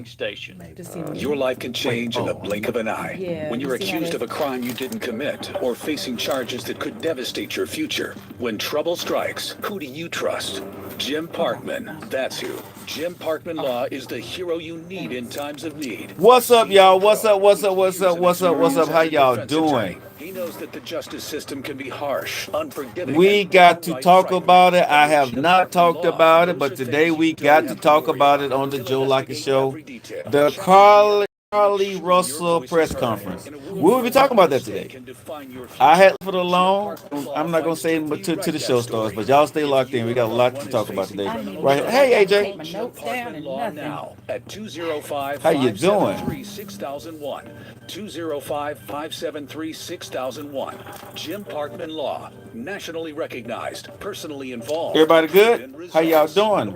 station. Your life can change in the blink of an eye. When you're accused of a crime you didn't commit or facing charges that could devastate your future. When trouble strikes, who do you trust? Jim Parkman. That's who. Jim Parkman Law is the hero you need in times of need. What's up, y'all? What's up? How y'all doing? He knows that the justice system can be harsh, unforgiving. We got to talk about it. I have not talked about it, but today we got to talk about it on the Joe Lockett Show. The Carlee Russell press conference. We will be talking about that today. I had for the long. I'm not gonna say it to the show stars, but y'all stay locked in. We got a lot to talk about today. Right here. Hey, AJ. At 205 How you doing? 205-573-6001. Jim Parkman Law, nationally recognized, personally involved. Everybody good? How y'all doing?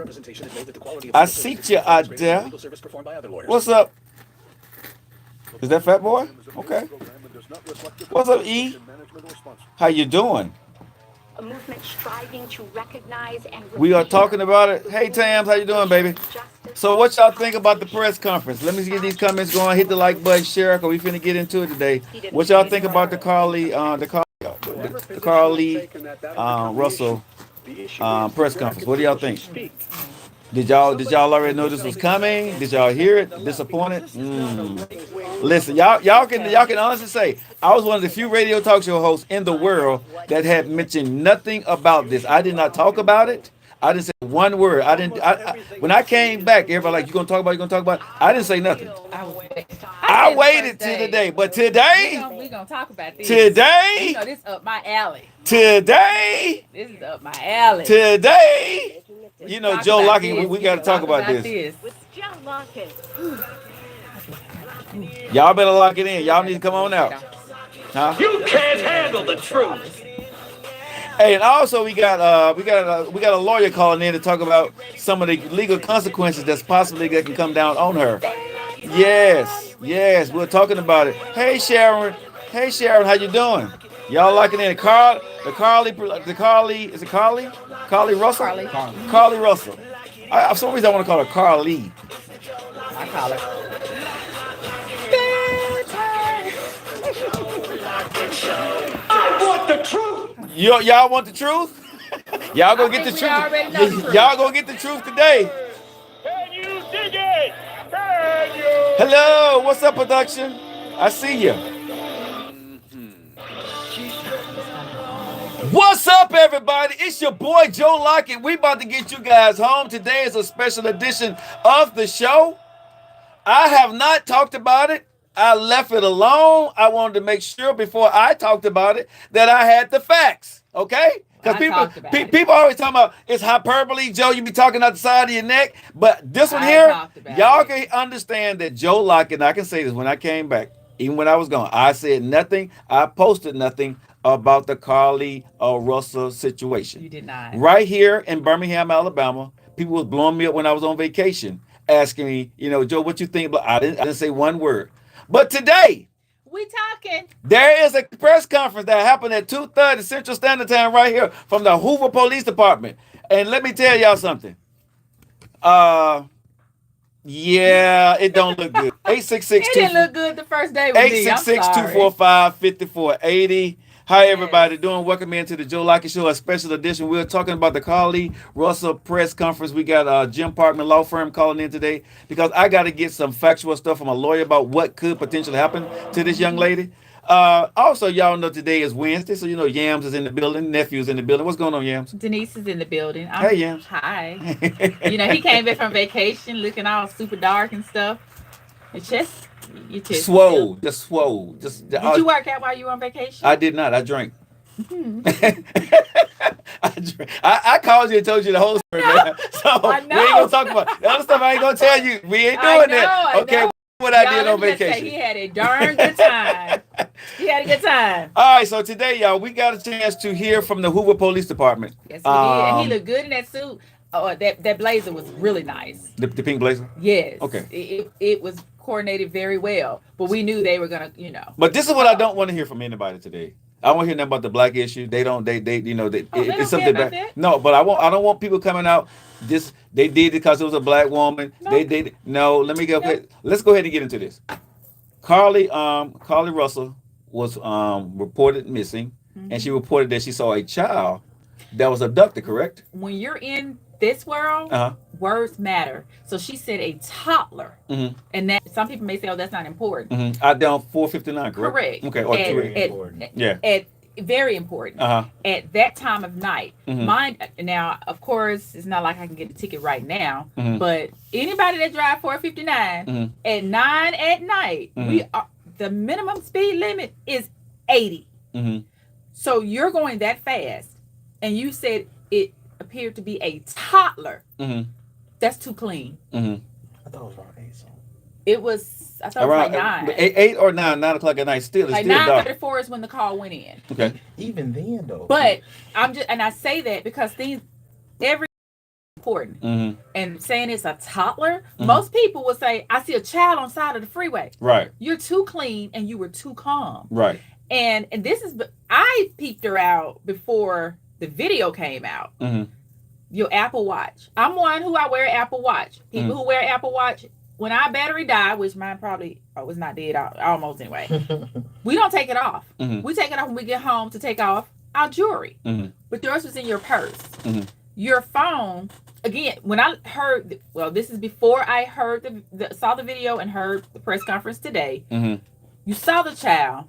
I see you out there. What's up? Is that Fat Boy? Okay. What's up, E? How you doing? A movement striving to recognize and we are talking about it. Hey, Tams, how you doing, baby? So what y'all think about the press conference? Let me get these comments going. Hit the like button, share, because we finna get into it today. What y'all think about the Carlee Russell press conference? What do y'all think? Did y'all already know this was coming? Did y'all hear it? Disappointed? Listen, y'all can honestly say I was one of the few radio talk show hosts in the world that had mentioned nothing about this. I did not talk about it. I didn't say one word. When I came back, everybody like, you gonna talk about it? I didn't say nothing. I waited till today, but today we gonna talk about this. Today, you know, this up my alley. Today, this is up my alley. Today, you know, Joe Lockett, we got to talk about this. With Joe Lockett. Y'all better lock it in. Y'all need to come on out. Huh? You can't handle the truth. Hey, and also we got a lawyer calling in to talk about some of the legal consequences that's possibly that can come down on her. Yes, we're talking about it. Hey, Sharon, how you doing? Y'all locking in? Carlee, is it Carlee? Carlee Russell? Carlee Russell. For some reason I want to call her Carlee. I call her. I want the truth. Y'all want the truth? Y'all gonna get the truth. Y'all gonna get the truth today. Can you dig it? Can you? Hello, what's up, production? I see you. What's up, everybody? It's your boy Joe Lockett. We about to get you guys home. Today is a special edition of the show. I have not talked about it. I left it alone. I wanted to make sure before I talked about it that I had the facts. Okay? Because people always talking about it's hyperbole, Joe. You be talking out the side of your neck. But this one here, y'all can understand that Joe Lockett, and I can say this, when I came back, even when I was gone, I said nothing. I posted nothing about the Carlee Russell situation. You did not. Right here in Birmingham, Alabama, people was blowing me up when I was on vacation, asking me, Joe, what you think about? I didn't say one word. But today, we talking. There is a press conference that happened at 2:30 Central Standard Time right here from the Hoover Police Department. And let me tell y'all something. Yeah, it don't look good. 866. It didn't look good the first day with me. 866-245-5480. How everybody doing? Welcome into the Joe Lockett Show, a special edition. We're talking about the Carlee Russell press conference. We got Jim Parkman Law Firm calling in today because I got to get some factual stuff from a lawyer about what could potentially happen to this young lady. Also, y'all know today is Wednesday, so Yams is in the building, Nephew's in the building. What's going on, Yams? Denise is in the building. Hey, Yams. Hi. He came back from vacation looking all super dark and stuff. It's just... Swole. Did you work out while you were on vacation? I did not. I drank. I called you and told you the whole story, man. So we ain't gonna talk about the other stuff. I ain't gonna tell you. We ain't doing that. Okay. What I did on vacation. He had a darn good time. All right. So today, y'all, we got a chance to hear from the Hoover Police Department. Yes, we did. And he looked good in that suit. Oh, that blazer was really nice. The pink blazer. Yes. Okay. It was coordinated very well, but we knew they were gonna, But this is what I don't want to hear from anybody today. I won't hear nothing about the black issue. They don't. They you know. Oh, they don't It's care something about bad. that. No, but I don't want people coming out. This they did it because it was a black woman. No. They did. No, let me go. No. Let's go ahead and get into this. Carly Russell was reported missing, and she reported that she saw a child that was abducted. Correct? When you're in this world, words matter. So she said a toddler, and that some people may say, "Oh, that's not important." I down 459. Correct. Correct. Okay. Or Very important. At that time of night. Mind now, of course, it's not like I can get a ticket right now, but anybody that drive 459 at 9 at night, the minimum speed limit is 80. So you're going that fast, and you said it appeared to be a toddler. That's too clean. I thought it was around 8. So. It was. I thought around, it was like 9. 8 or 9 o'clock at night. Still, it's like still dark. 9:34 is when the call went in. Okay. Even then, though. But and I say that because every important. And saying it's a toddler, most people would say, "I see a child on the side of the freeway." Right. You're too clean, and you were too calm. Right. And this is, I peeped her out before the video came out. Your Apple Watch. I'm one who I wear an Apple Watch. People who wear Apple Watch, when our battery died, which mine probably was not dead, almost anyway, we don't take it off. We take it off when we get home to take off our jewelry. But yours was in your purse. Your phone, again, when I heard, well, this is before I heard saw the video and heard the press conference today. You saw the child.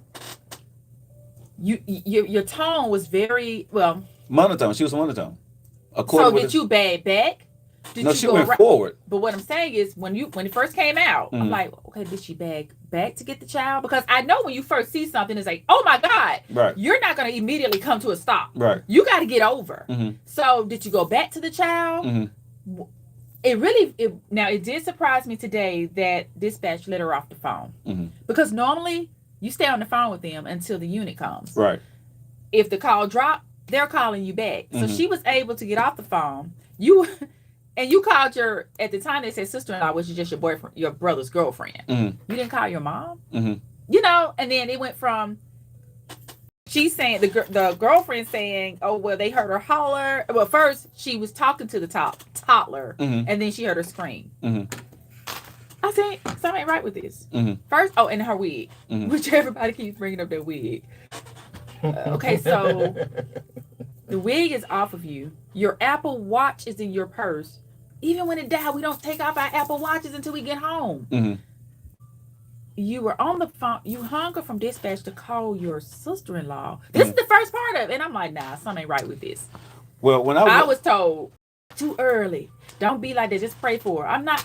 Your tone was very, well, monotone. She was monotone. So did you bag back? No, she went forward. But what I'm saying is, when it first came out, I'm like, okay, did she bag back to get the child? Because I know when you first see something, it's like, oh my God, right? You're not going to immediately come to a stop, right? You got to get over. So did you go back to the child? It did surprise me today that dispatch let her off the phone, because normally you stay on the phone with them until the unit comes. Right. If the call dropped, they're calling you back. So she was able to get off the phone. You called at the time they said sister-in-law, which is just your boyfriend, your brother's girlfriend. You didn't call your mom? You know, and then it went from, she's saying, the girlfriend saying, oh, well, they heard her holler. Well, first she was talking to the toddler, and then she heard her scream. I said, something ain't right with this. First, and her wig, which everybody keeps bringing up their wig. Okay, so the wig is off of you. Your Apple Watch is in your purse. Even when it died, we don't take off our Apple Watches until we get home. You were on the phone. You hung up from dispatch to call your sister-in-law. This is the first part of it. And I'm like, nah, something ain't right with this. Well, when I was told, too early. Don't be like that. Just pray for her. I'm not.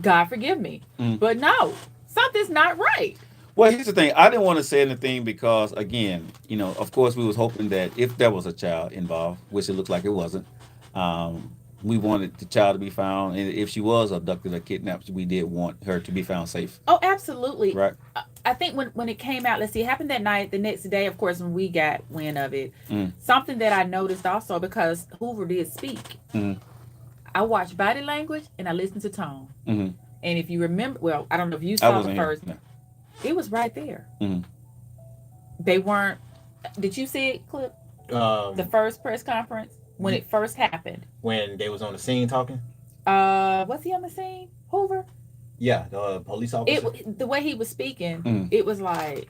God forgive me. But no, something's not right. Well, here's the thing. I didn't want to say anything because, again, you know, of course, we was hoping that if there was a child involved, which it looks like it wasn't, we wanted the child to be found. And if she was abducted or kidnapped, we did want her to be found safe. Oh, absolutely. Right. I think when it came out, let's see, it happened that night. The next day, of course, when we got wind of it, something that I noticed also, because Hoover did speak, I watched body language and I listened to tone. And if you remember, well, I don't know if you saw the first. No. It was right there. They weren't. Did you see it, Clip? The first press conference when it first happened. When they was on the scene talking. Was he on the scene, Hoover? Yeah, the police officer. The way he was speaking, it was like,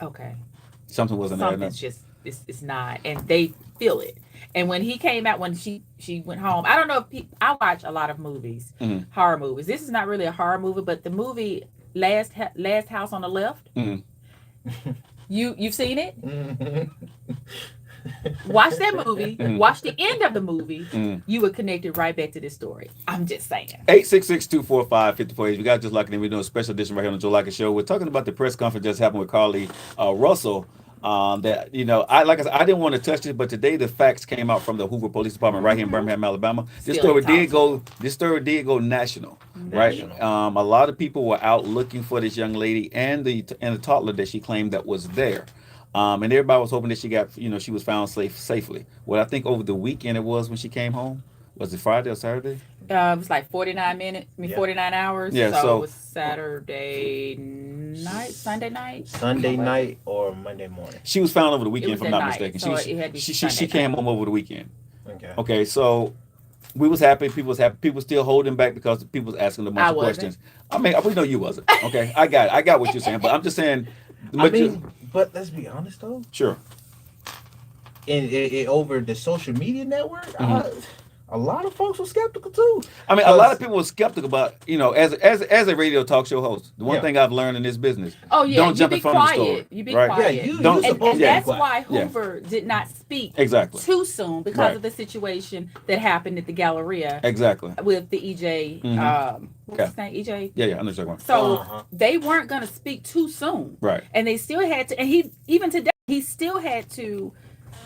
okay, something's just it's not, and they feel it. And when he came out, when she went home, I don't know if I watch a lot of movies, horror movies. This is not really a horror movie, but the movie Last House on the Left. You've seen it? Watch that movie. Watch the end of the movie. You were connected right back to this story. I'm just saying. 866-245-5480. We got just like we're doing a special edition right here on the Joe Lockett Show. We're talking about the press conference just happened with Carly Russell. That, you know, I didn't want to touch it, but today the facts came out from the Hoover Police Department right here in Birmingham, Alabama. This story did go national, right? A lot of people were out looking for this young lady and the toddler that she claimed that was there. And everybody was hoping that she was found safely. Well, I think over the weekend it was when she came home. Was it Friday or Saturday? It was like 49 minutes. 49 hours. Yeah. So it was Saturday night, Sunday night. Sunday night or Monday morning. She was found over the weekend, It was if I'm not at mistaken. night, so it had to be She Sunday came night. home over the weekend. Okay. Okay, so we was happy. People was happy. People still holding back because people was asking a bunch of questions. I mean, we know you wasn't. Okay, I got what you're saying, but I'm just saying. But let's be honest though. Sure. And over the social media network, a lot of folks were skeptical too. I mean, a lot of people were skeptical about, as a radio talk show host. The one thing I've learned in this business, don't jump in front of the story. You be right? quiet. Yeah, and that's why Hoover did not speak too soon because of the situation that happened at the Galleria. Exactly. With the EJ, what's his name? EJ? Yeah, I understand. So they weren't going to speak too soon. Right. And they still had to, and even today, he still had to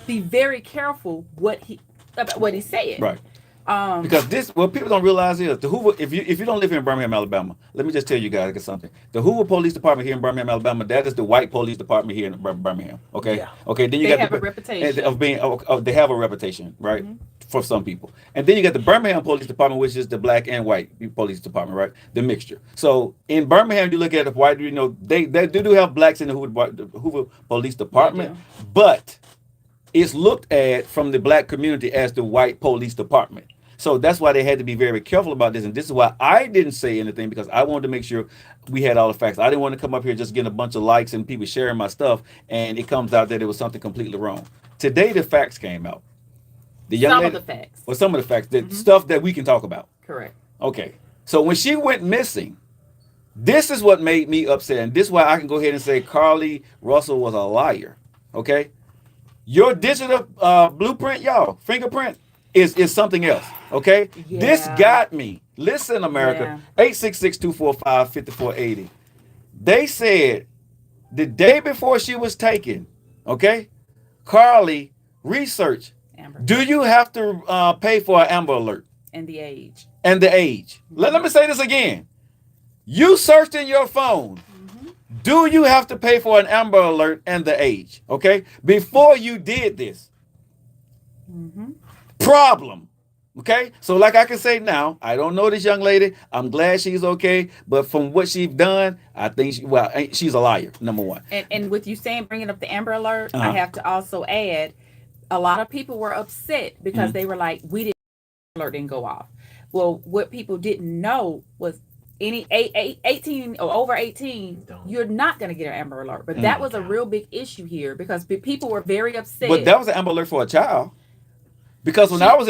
be very careful about what he said. Right. Because people don't realize is the Hoover. If you don't live here in Birmingham, Alabama, let me just tell you guys something. The Hoover Police Department here in Birmingham, Alabama, that is the white police department here in Birmingham. Okay. Yeah. Okay. Then you got a reputation of being. They have a reputation, right, for some people. And then you got the Birmingham Police Department, which is the black and white police department, right, the mixture. So in Birmingham, you look at the white. They do have blacks in the Hoover Police Department, but it's looked at from the black community as the white police department. So that's why they had to be very careful about this. And this is why I didn't say anything, because I wanted to make sure we had all the facts. I didn't want to come up here just getting a bunch of likes and people sharing my stuff, and it comes out that it was something completely wrong. Today, the facts came out. Some of the facts. Well, some of the facts, the stuff that we can talk about. Correct. Okay. So when she went missing, this is what made me upset. And this is why I can go ahead and say Carlee Russell was a liar. Okay. Your digital blueprint, y'all, fingerprint, is something else. Okay. Yeah. This got me. Listen, America. 866-245-5480. They said the day before she was taken, okay, Carlee researched, do you have to pay for an Amber Alert? And the age. And the age. Let me say this again. You searched in your phone. Do you have to pay for an Amber Alert and the age? Okay. Before you did this. Problem. Okay. So like I can say now, I don't know this young lady. I'm glad she's okay. But from what she's done, I think she's a liar. Number one. And with you saying bringing up the Amber Alert, I have to also add, a lot of people were upset because they were like, alert didn't go off. Well, what people didn't know was any 18 or over 18, you're not going to get an Amber Alert. But that was a real big issue here because people were very upset. But that was an Amber Alert for a child. Because when I was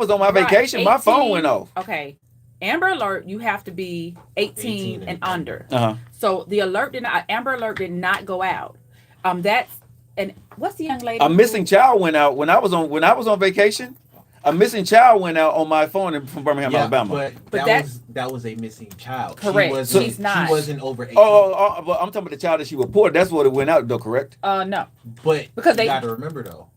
on my vacation, 18, my phone went off. Okay. Amber Alert, you have to be 18 and under. So the Amber Alert did not go out. And what's the young lady? A missing child went out when I was on vacation. A missing child went out on my phone from Birmingham, Alabama. But that was a missing child. Correct. She's not. She wasn't over 18. But I'm talking about the child that she reported. That's what it went out, though. Correct? No. But because you got to remember though,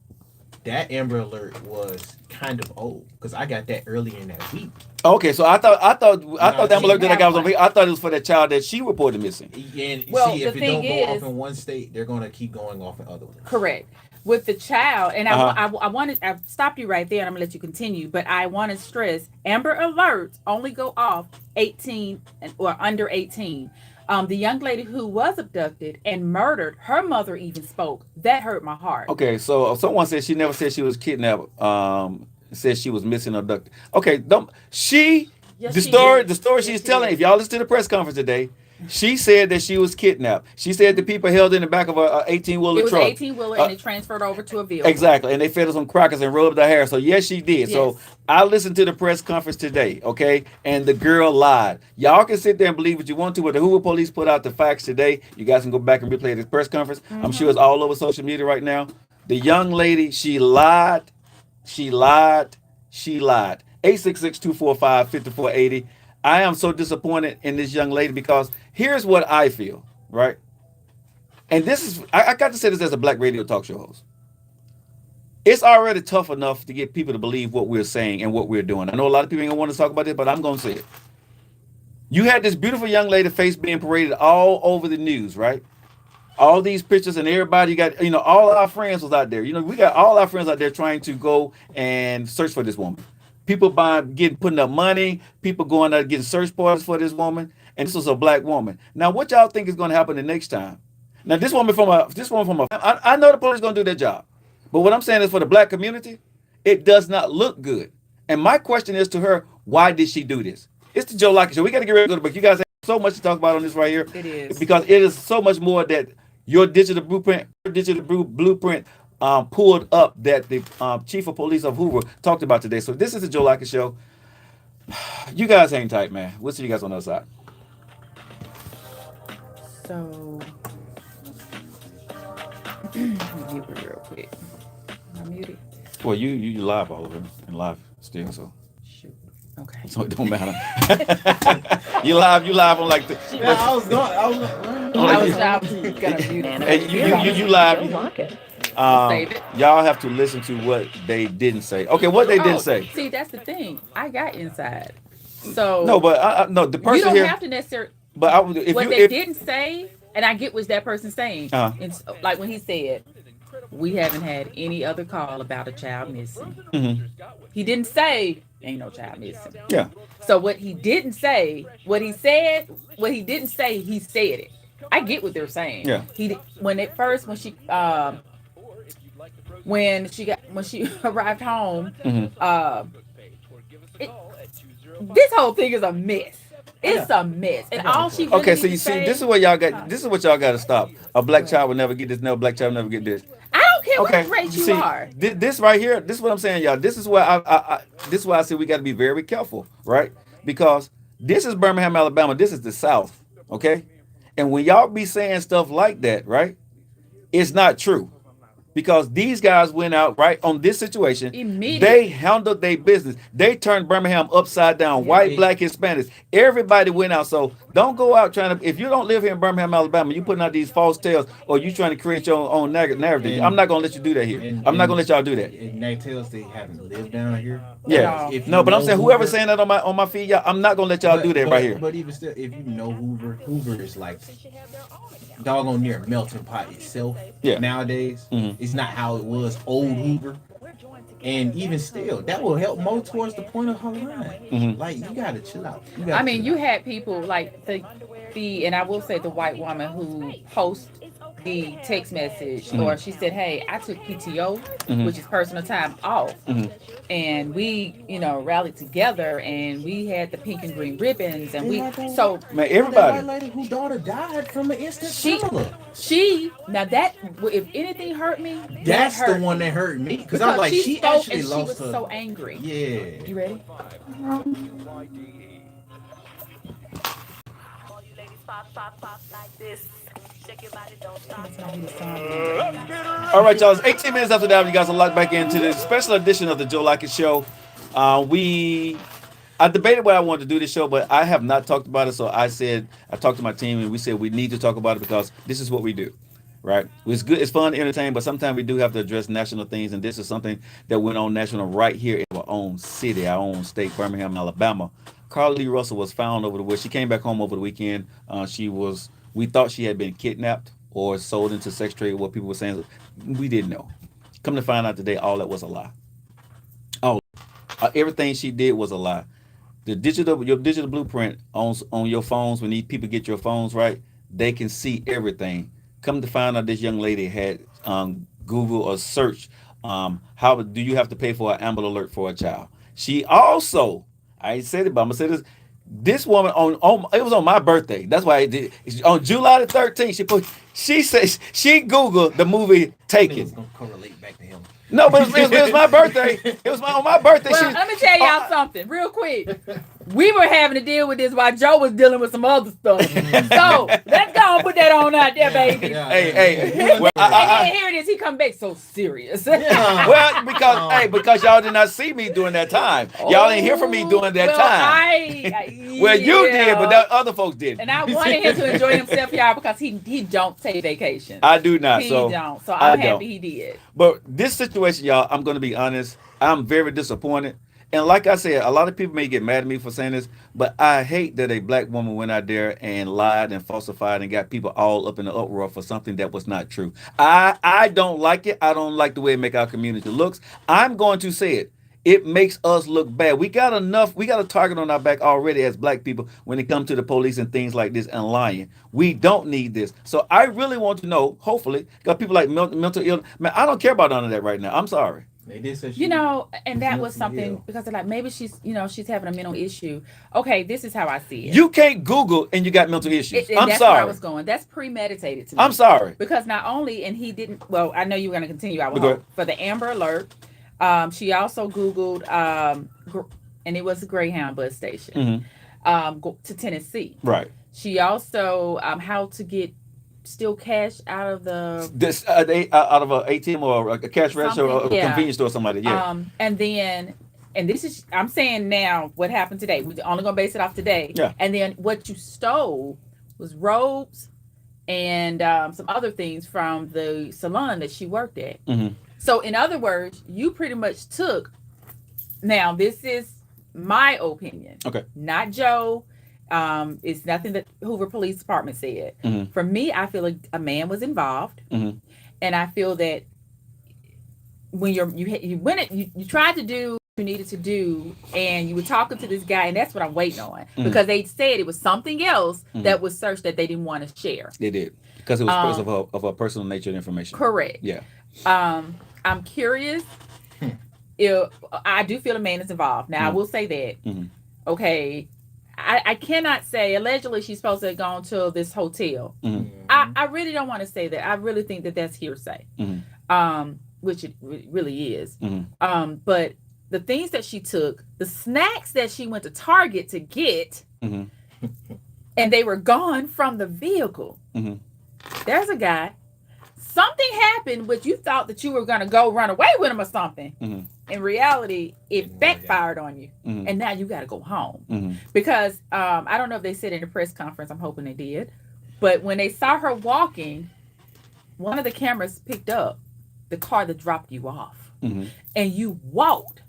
that Amber Alert was kind of old because I got that early in that week. Okay, so I thought the Amber Alert that I got was on. I thought it was for that child that she reported missing. And see, if it don't go off in one state, they're gonna keep going off in other ones. Correct. With the child, and I stopped you right there, and I'm gonna let you continue. But I want to stress, Amber Alerts only go off 18 or under 18. The young lady who was abducted and murdered, her mother even spoke. That hurt my heart. Okay, so someone said she never said she was kidnapped. Said she was missing or abducted. Okay, the story she's telling. If y'all listen to the press conference today, she said that she was kidnapped. She said the people held in the back of a 18-wheeler truck. It was an 18-wheeler and it transferred over to a vehicle. Exactly, and they fed her some crackers and rubbed her hair. So yes, she did. Yes. So I listened to the press conference today, okay, and the girl lied. Y'all can sit there and believe what you want to, but the Hoover police put out the facts today. You guys can go back and replay this press conference. I'm sure it's all over social media right now. The young lady, she lied. She lied. 866-245-5480. I am so disappointed in this young lady because here's what I feel, right? And this is, I got to say this as a black radio talk show host. It's already tough enough to get people to believe what we're saying and what we're doing. I know a lot of people ain't gonna want to talk about this, but I'm gonna say it. You had this beautiful young lady face being paraded all over the news, right? All these pictures and everybody got, all our friends was out there. We got all our friends out there trying to go and search for this woman. People putting up money, people going out getting search parties for this woman, and this was a black woman. Now, what y'all think is going to happen the next time? Now, this woman from I know the police going to do their job, but what I'm saying is for the black community, it does not look good. And my question is to her, why did she do this? It's the Joe Lockett Show. We got to get ready to go, but you guys have so much to talk about on this right here. It is. Because it is so much more that your digital blueprint pulled up that the chief of police of Hoover talked about today. So this is the Joe Lockett Show. You guys hang tight, man. We'll see you guys on the other side. So, mute it real quick. I'm muted. Well, you live all of them and live still, so. Shoot. Okay. So it don't matter. you live on like the. I was gonna mute it. And you live. Save it. Y'all have to listen to what they didn't say. Okay, what they didn't say. See, that's the thing. I got inside. So no, but no, the person you don't here. have to necessarily. But what they didn't say, and I get what that person's saying. And so, like when he said, "We haven't had any other call about a child missing." Mm-hmm. He didn't say ain't no child missing. Yeah. So what he didn't say, what he didn't say, he said it. I get what they're saying. Yeah. When she arrived home, this whole thing is a mess. It's a mess, and all she really so you see, this is what y'all got. This is what y'all got to stop. A black child will never get this. No black child will never get this. I don't care what race you are. This right here. This is what I'm saying, y'all. This is why this is why I say we got to be very careful, right? Because this is Birmingham, Alabama. This is the South, okay? And when y'all be saying stuff like that, right? It's not true. Because these guys went out right on this situation. Immediately. They handled their business. They turned Birmingham upside down. White, black, Hispanics. Everybody went out. So don't go out trying to. If you don't live here in Birmingham, Alabama, you putting out these false tales, or you trying to create your own narrative. I'm not gonna let you do that here. I'm not gonna let y'all do that. And they tell us they haven't lived down here. Yeah. No, but I'm saying whoever's saying that on my feed, y'all, I'm not gonna let y'all do that right here. But even still, if you know Hoover is like doggone near a melting pot itself. Yeah. Nowadays, it's not how it was old Hoover. And even still, that will help more towards the point of her line. Like, you gotta chill out. You had people like the and I will say the white woman who posts the text message, or she said, "Hey, I took PTO, which is personal time off, and we, rallied together, and we had the pink and green ribbons, and man, everybody." That lady whose daughter died from an instant similar. If anything hurt me, that's the one that hurt me because I'm like, she actually lost she was so angry. Yeah. You ready? All right, y'all. It's 18 minutes after that. You guys are locked back into the special edition of the Joe Lockett Show. I debated what I wanted to do this show, but I have not talked about it. So I talked to my team, and we said we need to talk about it because this is what we do, right? It's good, it's fun to entertain, but sometimes we do have to address national things, and this is something that went on national right here in our own city, our own state, Birmingham, Alabama. Carla Lee Russell was found over the weekend. She came back home over the weekend. We thought she had been kidnapped or sold into sex trade. What people were saying, we didn't know. Come to find out today, all that was a lie. Everything she did was a lie. Your digital blueprint on your phones, when these people get your phones right, they can see everything. Come to find out, this young lady had Google or search, how do you have to pay for an Amber Alert for a child? She also, I ain't said it, but I'm gonna say this. This woman it was on my birthday. That's why I did. On July the 13th, she says she Googled the movie Taken. It's gonna correlate back to him. No, but it was my birthday. It was on my birthday. Well, let me tell y'all something real quick. We were having to deal with this while Joe was dealing with some other stuff. So let's go and put that on out there, baby. Hey. Well, and here it is. He come back so serious. Well, because y'all did not see me during that time. Y'all didn't hear from me during that time. Well, you did, but that other folks did. And I wanted him to enjoy himself, y'all, because he don't take vacation. I do not. He don't. So I'm happy he did. But this situation, y'all, I'm going to be honest. I'm very disappointed. And like I said, a lot of people may get mad at me for saying this, but I hate that a black woman went out there and lied and falsified and got people all up in the uproar for something that was not true. I don't like it. I don't like the way it make our community looks. I'm going to say it. it makes us look bad. We got a target on our back already as black people when it comes to the police and things like this and lying. We don't need this. So I really want to know, hopefully, got people like mental illness. Man, I don't care about none of that right now. I'm sorry. They did say and that was something because they're like, maybe she's having a mental issue. Okay, this is how I see it. You can't Google and you got mental issues. I'm that's sorry. where I was going. That's premeditated to me. I'm sorry. Because not only, and he didn't, well, I know you were going to continue. I would Go hope, for the Amber Alert. She also Googled, and it was a Greyhound bus station, to Tennessee. Right. She also, how to get still cash out of the out of an ATM or a cash register or a convenience store or something like that. Yeah. And then, and this is, I'm saying now what happened today. We're only gonna base it off today. Yeah. And then what you stole was robes and some other things from the salon that she worked at. Mm-hmm. So in other words, you pretty much took. Now this is my opinion. Okay. Not Joe. It's nothing that Hoover Police Department said. Mm-hmm. For me, I feel like a man was involved, and I feel that when you tried to do what you needed to do, and you were talking to this guy, and that's what I'm waiting on because they said it was something else that was searched that they didn't want to share. They did because it was because of a personal nature information. Correct. Yeah. I'm curious. If I do feel a man is involved. Now I will say that. Okay. I cannot say allegedly she's supposed to have gone to this hotel. I really don't want to say that. I really think that that's hearsay, which it really is. But the things that she took, the snacks that she went to Target to get, and they were gone from the vehicle. There's a guy. Something happened, which you thought that you were going to go run away with him or something. In reality, it backfired on you. And now you got to go home. Because I don't know if they said in the press conference, I'm hoping they did. But when they saw her walking, one of the cameras picked up the car that dropped you off. And you walked.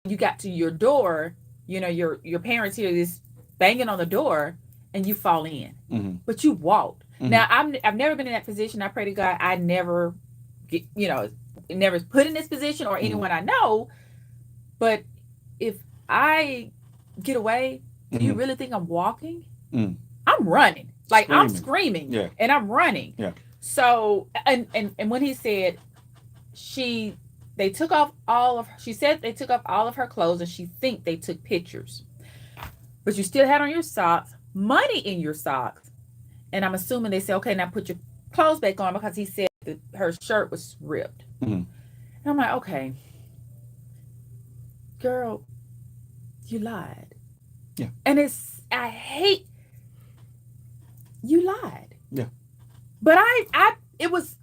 You got to your door, your parents hear this banging on the door, and you fall in. But you walked. Now, I've never been in that position. I pray to God I never get, never put in this position or anyone I know. But if I get away, do you really think I'm walking? I'm running. Like screaming. I'm screaming and I'm running. Yeah. So, and when he said they took off she said they took off all of her clothes and she think they took pictures. But you still had on your socks, money in your socks. And I'm assuming they said, okay, now put your clothes back on because he said that her shirt was ripped. And I'm like, okay, girl, you lied. Yeah. And I hate you lied. Yeah. But it was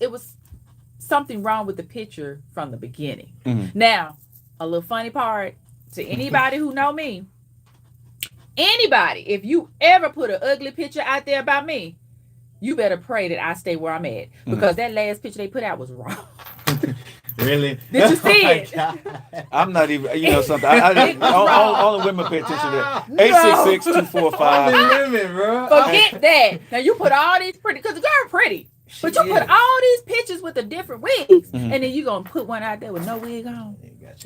something wrong with the picture from the beginning. Now, a little funny part to anybody who know me. Anybody, if you ever put an ugly picture out there about me, you better pray that I stay where I'm at. Because that last picture they put out was wrong. Really? Did you see it? I'm not even, something. Only women pay attention to that. 866-245. Women, bro. Forget that. Now you put all these pretty, because the girl pretty. But you put all these pictures with the different wigs, and then you going to put one out there with no wig on.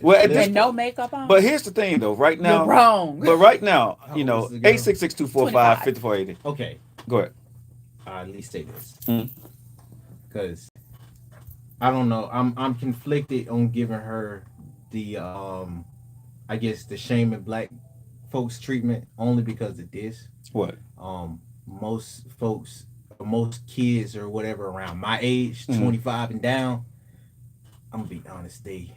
Well, and no makeup on. But here's the thing, though. Right now, you're wrong. But right now, 866-245-5480. Okay, go ahead. At least say this, because I don't know. I'm conflicted on giving her the I guess the shame and black folks treatment only because of this. What? Most folks, most kids or whatever around my age, 25 and down. I'm gonna be honest. They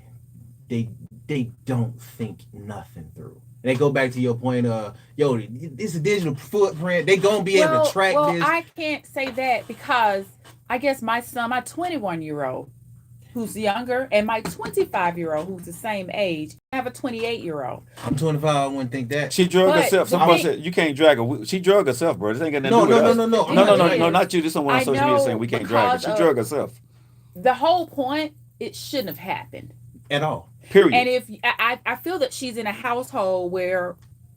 don't think nothing through. And they go back to your point of, this is a digital footprint. They gonna be able to track this. I can't say that because I guess my son, my 21-year-old, who's younger, and my 25-year-old, who's the same age, I have a 28-year-old. I'm 25. I wouldn't think that. She drug herself. Somebody said you can't drag her. She drug herself, bro. This ain't got nothing to do with us. No, not you. This someone on social media saying we can't drag her. She drug herself. The whole point, it shouldn't have happened at all. Period. And if I feel that she's in a household where,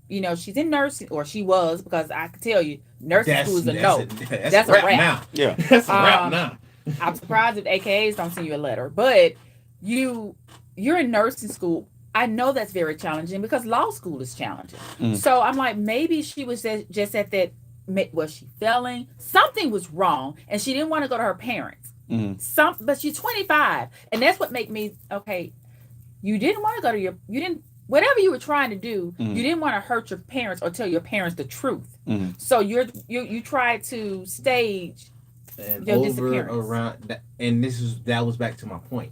she's in nursing, or she was, because I can tell you, nursing school is a no. That's a wrap now. Yeah, that's a wrap now. I'm surprised if AKAs don't send you a letter, but you're in nursing school. I know that's very challenging because law school is challenging. So I'm like, maybe she was just at that, was she failing? Something was wrong, and she didn't want to go to her parents. But she's 25, and that's what made me, okay, you didn't want to go to you didn't, whatever you were trying to do, you didn't want to hurt your parents or tell your parents the truth. So you tried to stage and your over disappearance. Around that, and that was back to my point.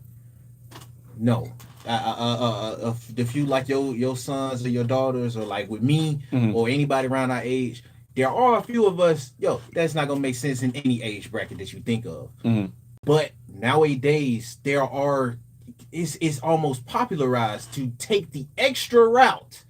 No, if you like your sons or your daughters, or like with me or anybody around our age, there are a few of us. That's not gonna make sense in any age bracket that you think of. But nowadays it's almost popularized to take the extra route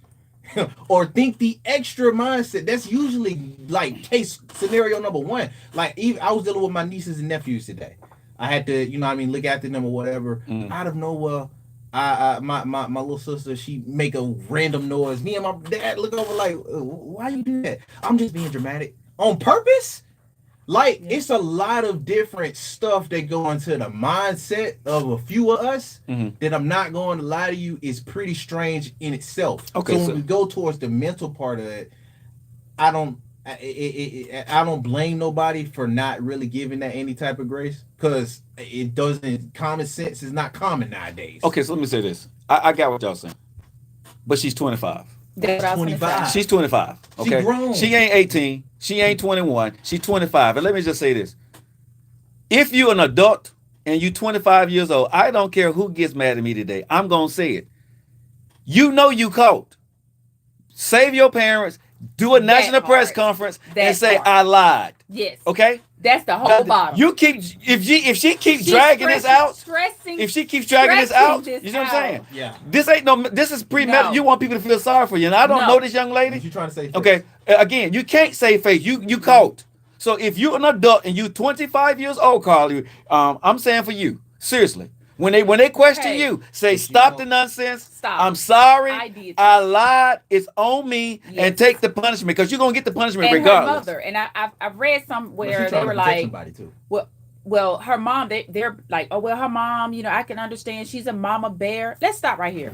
or think the extra mindset. That's usually like case scenario number one. Like, even I was dealing with my nieces and nephews today. I had to, look after them or whatever. Out of nowhere, my little sister, she make a random noise. Me and my dad look over like, why you do that? I'm just being dramatic on purpose. Like, it's a lot of different stuff that go into the mindset of a few of us that, I'm not going to lie to you, is pretty strange in itself. Okay, so when we go towards the mental part of it, I don't blame nobody for not really giving that any type of grace, because it doesn't. Common sense is not common nowadays. Okay, so let me say this. I got what y'all saying, but she's 25. That's 25. She's 25. Okay, She grown. She ain't 18. She ain't 21. She's 25. And let me just say this: if you're an adult and you're 25 years old, I don't care who gets mad at me today. I'm gonna say it. You know you caught. Save your parents. Do a national press conference and say I lied. Yes. Okay. That's the whole bottom. You keep if she keeps dragging this out. If she keeps dragging this out, you know what I'm saying? Yeah. This ain't no. This is premeditated. No. You want people to feel sorry for you, and I don't know this young lady. What you trying to say? Okay. Again, you can't say face. You caught. So if you're an adult and you 25 years old, Carly, I'm saying for you, seriously. When they question you, say stop the nonsense. Stop. I'm sorry. I lied. It's on me, and take the punishment, because you're gonna get the punishment and regardless. Her mother, and I've read somewhere they were like, well, her mom, they're like, oh well, her mom, I can understand, she's a mama bear. Let's stop right here.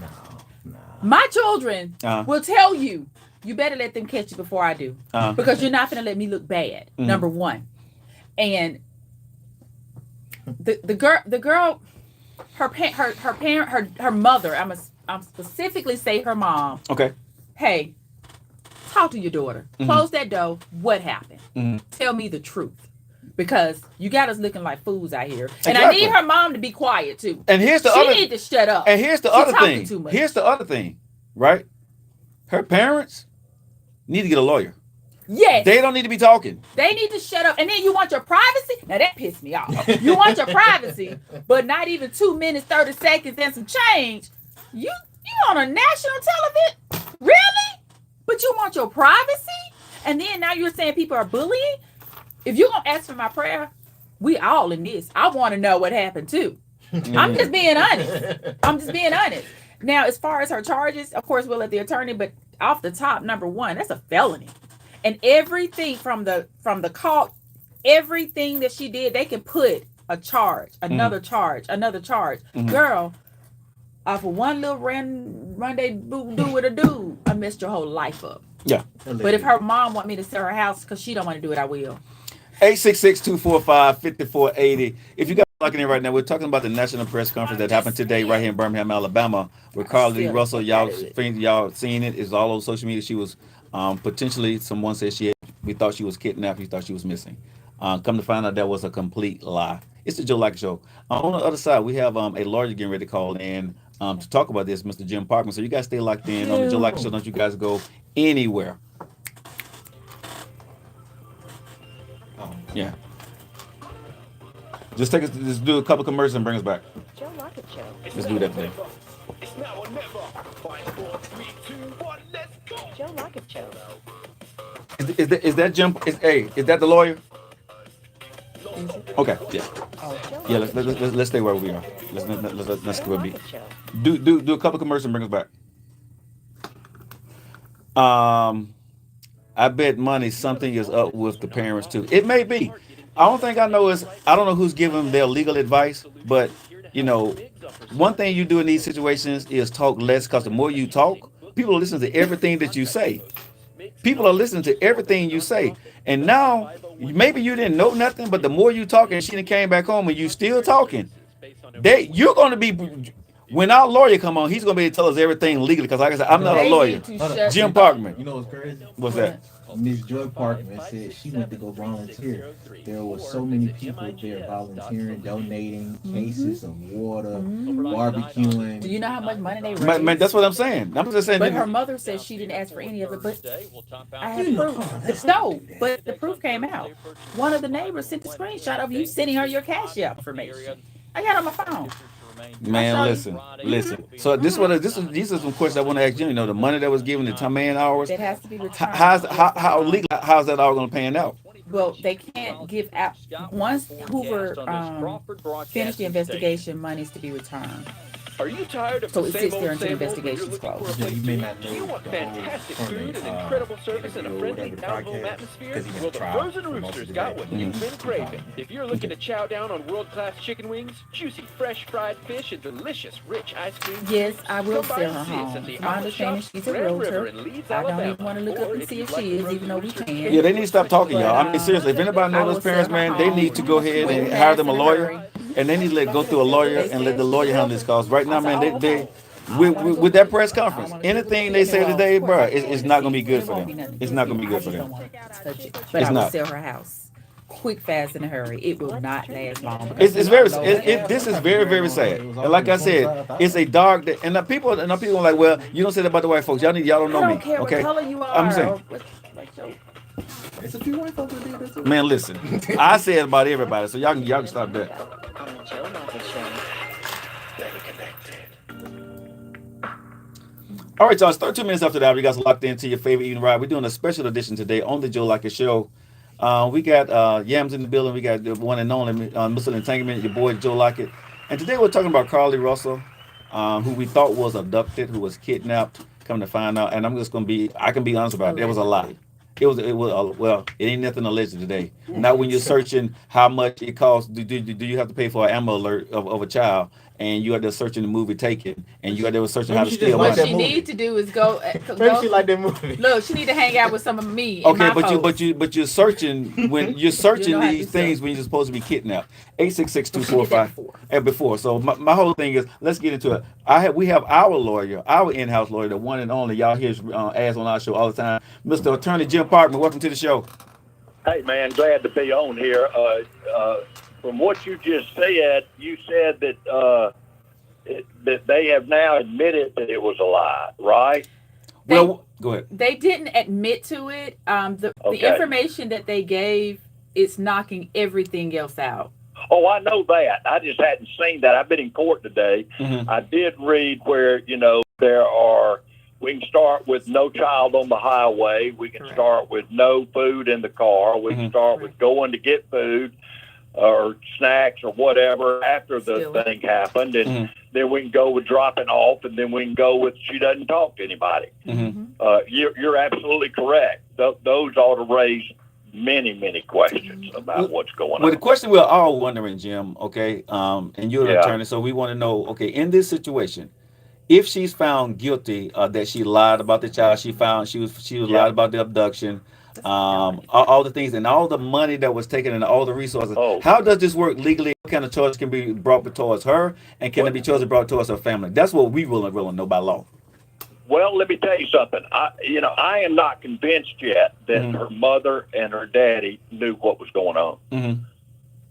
No. My children will tell you, you better let them catch you before I do, because you're not gonna let me look bad. Number one, and the girl. Her mother. I'm specifically say her mom. Okay. Hey, talk to your daughter. Close that door. What happened? Tell me the truth, because you got us looking like fools out here. And I need her mom to be quiet too. And here's the she other. She need to shut up. And here's the other thing. Here's the other thing, right? Her parents need to get a lawyer. Yes. They don't need to be talking. They need to shut up. And then you want your privacy? Now that pissed me off. You want your privacy, but not even 2 minutes, 30 seconds and some change. You on a national television? Really? But you want your privacy? And then now you're saying people are bullying? If you're going to ask for my prayer, we all in this. I want to know what happened too. I'm just being honest. Now, as far as her charges, of course, we'll let the attorney, but off the top, number one, that's a felony. And everything from the call, everything that she did, they can put a charge, another charge. Girl, for one little rendezvous with a dude, I messed your whole life up. Yeah. But if her mom want me to sell her house because she don't want to do it, I will. 866-245-5480. If you guys are looking in right now, we're talking about the National Press Conference that happened today right here in Birmingham, Alabama, with Carly Russell. Y'all seen it. It's all over social media. She was potentially, someone said we thought she was kidnapped. We thought she was missing. Come to find out that was a complete lie. It's the Joe Lockett Show. On the other side, we have a lawyer getting ready to call in to talk about this, Mr. Jim Parkman. So you guys stay locked in on the Joe Lockett Show. Don't you guys go anywhere. Yeah. Just do a couple commercials and bring us back. Joe Lockett Show. Let's do that today. It's now or never. 5, 4, 3, 2, 1, let's go. Joe Lockett Show. Is that Jim? Is that the lawyer? Okay. Yeah. Yeah. Let's stay where we are. Let's go be. Do a couple commercials and bring us back. I bet money something is up with the parents too. It may be. I don't know who's giving them their legal advice, but you know, one thing you do in these situations is talk less, because the more you talk, people listen to everything that you say. People are listening to everything you say. And now, maybe you didn't know nothing, but the more you talk, and she done came back home and you still talking, you're going to be, when our lawyer come on, he's going to be able to tell us everything legally. Because like I said, I'm not a lawyer. Jim Parkman. You know what's crazy? What's that? Miss Joy Parkman said she went to go volunteer. There were so many people there volunteering, donating cases of water, barbecuing. Do you know how much money they raised? Man, that's what I'm saying. I'm just saying. But her mother said she didn't ask for any of it. But I have proof. No, but the proof came out. One of the neighbors sent a screenshot of you sending her your cash app information. I got it on my phone. Man, listen. So these are some questions I want to ask you. You know, the money that was given, the time man hours. That has to be returned. How legal? How's that all going to pan out? Well, they can't give out once Hoover finished the investigation. Money's to be returned. Are you tired of So the it same sits old, there until same old, investigation's but you're looking closed. for a Yeah, you may not know You want the whole fantastic from food the, and incredible service and a friendly whatever the down-home podcast, atmosphere? 'cause he got Well, the trial Frozen for most Rooster's of the got day. what you've been craving. If you're looking to chow down on world-class chicken wings, juicy fresh fried fish, and delicious rich ice cream, Yes, I will come by sell and her see us home. at the My Outlet understanding, Shops, she's a Red River realtor. in Leeds, I don't Alabama. even want to look up Or and if see you'd if like she the is, Frozen even though we Rooster can. Yeah, they need to stop talking, y'all. I mean, But, seriously, if anybody I knows will those parents, sell her man, they home. need to go ahead Quick, and hire fast, them a in a lawyer, hurry. and they need to go through a lawyer and let the lawyer handle this. Cause right now, I said, man, oh, they okay. with that press conference, anything they say today, bro, it's not gonna be good for them. It's not gonna be good for them. But I will not. sell her house. Quick, fast, in a hurry. It will not last long. It's very this is very, very sad. And like I said, it's a dark day. And the people are like, well, you don't say that about the white folks. Y'all don't know I me. don't care Okay, what color you are. I'm saying. What's your It's a few white folks that did this too. Man, listen, I say it about everybody, so y'all can stop that. On the Joe Lockett Show. All right, y'all. It's 13 minutes after that. We got locked into your favorite evening ride. We're doing a special edition today on the Joe Lockett Show. We got Yams in the building. We got the one and only Mr. Entanglement, your boy Joe Lockett. And today we're talking about Carly Russell, who we thought was abducted, who was kidnapped. Come to find out, and I can be honest about it. It was a lie. It was well, it ain't nothing alleged today. Not when you're searching how much it costs. Do you have to pay for an ammo alert of a child, and you are there searching the movie Taken, and you are there searching how to steal like What money. that she movie. need to do is go. Maybe she like that movie. Look, she need to hang out with some of me. Okay, and my folks. but you're searching when you're searching You know how to these do things stuff. when you're supposed to be kidnapped. 866-245 She did that and before. So my whole thing is, let's get into it. We have our lawyer, our in-house lawyer, the one and only. Y'all hear his ads on our show all the time, Mr. Attorney Jim Parkman. Welcome to the show. Hey, man, glad to be on here. From what you just said, you said that that they have now admitted that it was a lie, right? Well, go ahead. They didn't admit to it. The Okay. information that they gave is knocking everything else out. Oh, I know that. I just hadn't seen that. I've been in court today. Mm-hmm. I did read where, we can start with no child on the highway. We can Correct. start with no food in the car. We can start with going to get food or snacks or whatever after the Stealing. thing happened. And then we can go with dropping off, and then we can go with she doesn't talk to anybody. You're absolutely correct. Those ought to raise many, many questions about what's going Well, on. the question we're all wondering, Jim, okay, and you're an Yeah. attorney, so we want to know, okay, in this situation, if she's found guilty that she lied about the child, she was lied about the abduction, all the things and all the money that was taken and all the resources. Oh. How does this work legally? What kind of charge can be brought towards her, and can it be charges brought towards her family? That's what we really know by law. Well, let me tell you something. I am not convinced yet that her mother and her daddy knew what was going on. Mm-hmm.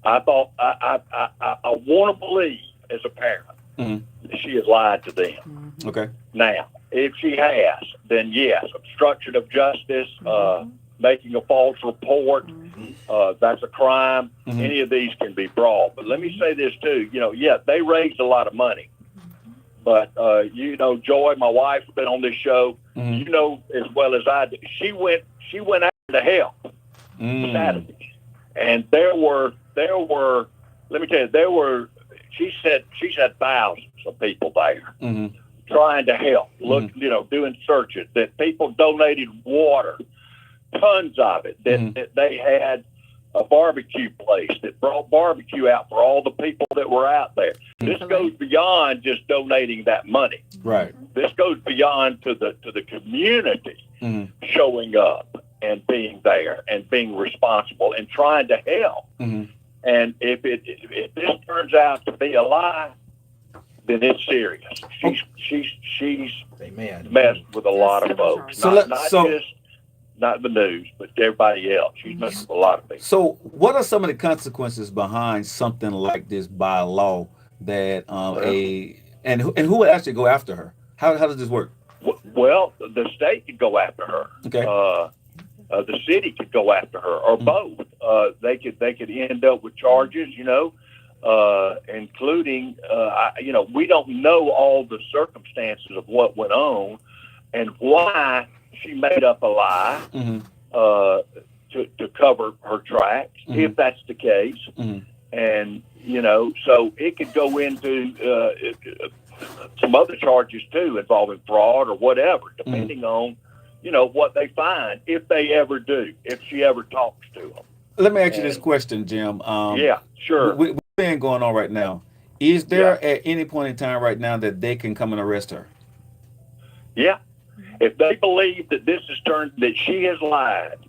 I thought I want to believe as a parent that she has lied to them. Okay. Now, if she has, then yes, obstruction of justice, making a false report, that's a crime. Any of these can be brought. But let me say this too. They raised a lot of money. But, Joy, my wife's been on this show. You know as well as I do. She went out to help Saturday. And there were, let me tell you, she said thousands of people there trying to help, doing searches, that people donated water, tons of it, that they had a barbecue place that brought barbecue out for all the people that were out there. This goes beyond just donating that money. Right. This goes beyond to the community showing up and being there and being responsible and trying to help. And if this turns out to be a lie, then it's serious. She's messed with a lot of folks. So not the news, but everybody else. She's messed with a lot of people. So what are some of the consequences behind something like this by law that and who would actually go after her? How does this work? Well, the state could go after her. Okay. The city could go after her, or both. They could end up with charges, including we don't know all the circumstances of what went on and why she made up a lie to cover her tracks, if that's the case. And so it could go into some other charges too, involving fraud or whatever, depending on what they find, if they ever do, if she ever talks to them. Let me ask you this question, Jim. Yeah, sure. What's been going on right now? Is there at any point in time right now that they can come and arrest her? Yeah. If they believe that that she has lied,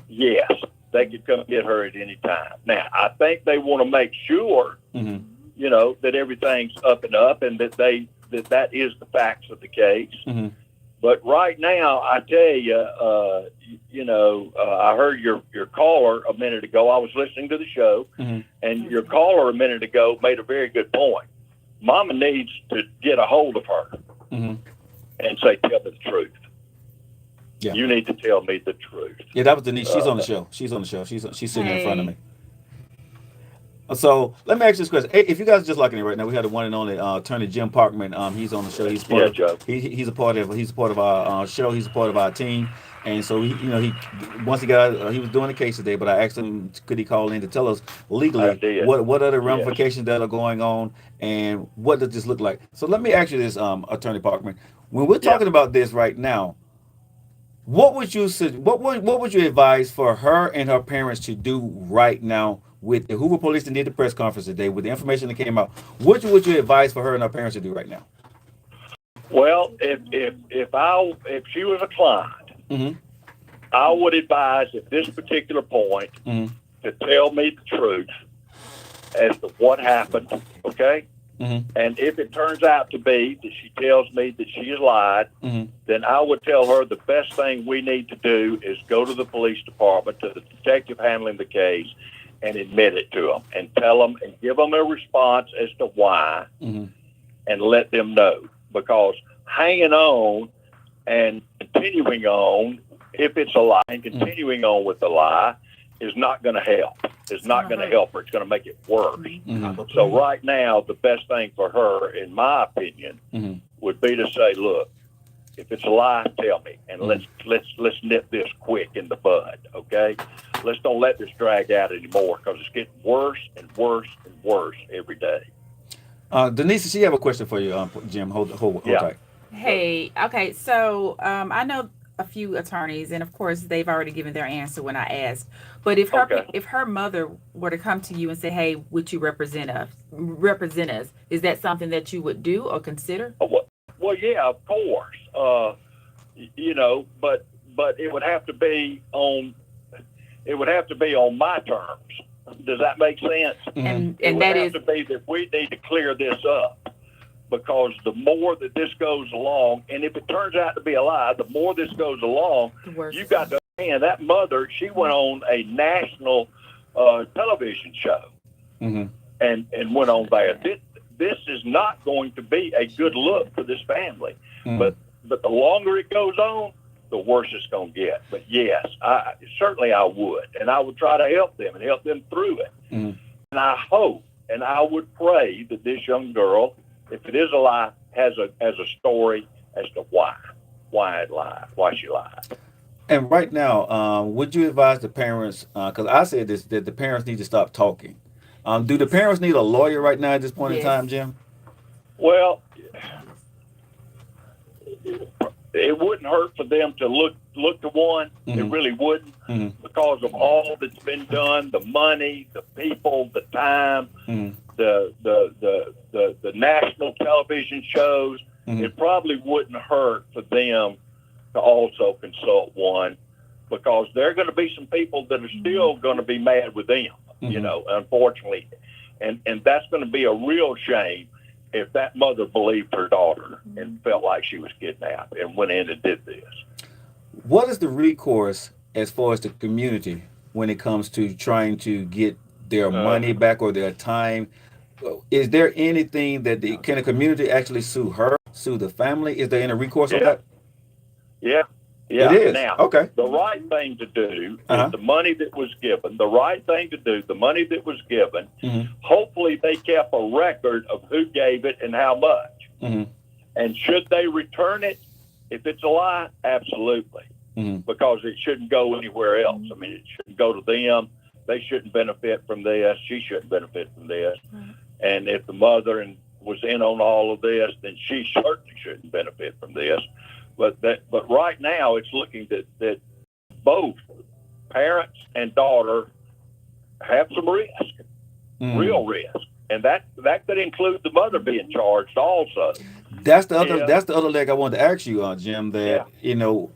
yes, they could come get her at any time. Now, I think they want to make sure, that everything's up and up and that that is the facts of the case. But right now, I tell you, I heard your caller a minute ago. I was listening to the show, and your caller a minute ago made a very good point. Mama needs to get a hold of her and say, tell me the truth. Yeah. You need to tell me the truth. Yeah, that was Denise. She's on the show. She's on the show. She's sitting in front of me. So let me ask you this question. Hey, if you guys are just liking it right now, we had the one and only attorney Jim Parkman. He's on the show. He's he's a part of our show. He's a part of our team. And so he once he got out, he was doing the case today. But I asked him, could he call in to tell us legally what are the ramifications that are going on and what does this look like? So let me ask you this, attorney Parkman. When we're talking about this right now, what would you advise for her and her parents to do right now with the Hoover Police that did the press conference today, with the information that came out? What would you advise for her and her parents to do right now? Well, if she was a client, I would advise at this particular point to tell me the truth as to what happened. Okay. And if it turns out to be that she tells me that she has lied, then I would tell her the best thing we need to do is go to the police department, to the detective handling the case, and admit it to them and tell them and give them a response as to why and let them know. Because hanging on and continuing on, if it's a lie, and continuing on with the lie is not going to help. It's not going to help her. It's going to make it worse. So right now, the best thing for her, in my opinion, would be to say, look, if it's a lie, tell me, and let's nip this quick in the bud, okay? Let's don't let this drag out anymore because it's getting worse and worse and worse every day. Denise, she have a question for you, Jim. Hold tight. Hey, okay, so I know a few attorneys, and of course they've already given their answer when I asked. But if her mother were to come to you and say, "Hey, would you represent us?" Is that something that you would do or consider? Well, yeah, of course. But it would have to be on my terms. Does that make sense? And it would that have to be that we need to clear this up, because the more that this goes along, and if it turns out to be a lie, the more this goes along, you've got to understand that mother, she went on a national television show and went on there. This is not going to be a good look for this family. But the longer it goes on, the worse it's going to get. But yes, I would. And I would try to help them and help them through it. And I hope and I would pray that this young girl, if it is a lie, has a story as to why it lied, why she lied. And right now, would you advise the parents, because I said this, that the parents need to stop talking. Do the parents need a lawyer right now at this point in time, Jim? Well, it wouldn't hurt for them to look look to one. It really wouldn't, because of all that's been done, the money, the people, the time, the national television shows. It probably wouldn't hurt for them to also consult one, because there are going to be some people that are still going to be mad with them, you know, unfortunately. And that's going to be a real shame if that mother believed her daughter and felt like she was kidnapped and went in and did this. What is the recourse as far as the community when it comes to trying to get their money back or their time? Is there anything that can the community actually sue her, sue the family? Is there any recourse on that? Yeah. It is. Now, okay. The right thing to do is the money that was given. The right thing to do, the money that was given, hopefully they kept a record of who gave it and how much. And should they return it, if it's a lie, absolutely. Because it shouldn't go anywhere else. I mean, it shouldn't go to them. They shouldn't benefit from this. She shouldn't benefit from this. And if the mother was in on all of this, then she certainly shouldn't benefit from this. But right now, it's looking that both parents and daughter have some risk, real risk, and that could include the mother being charged also. That's the other leg I wanted to ask you, Jim. That you know,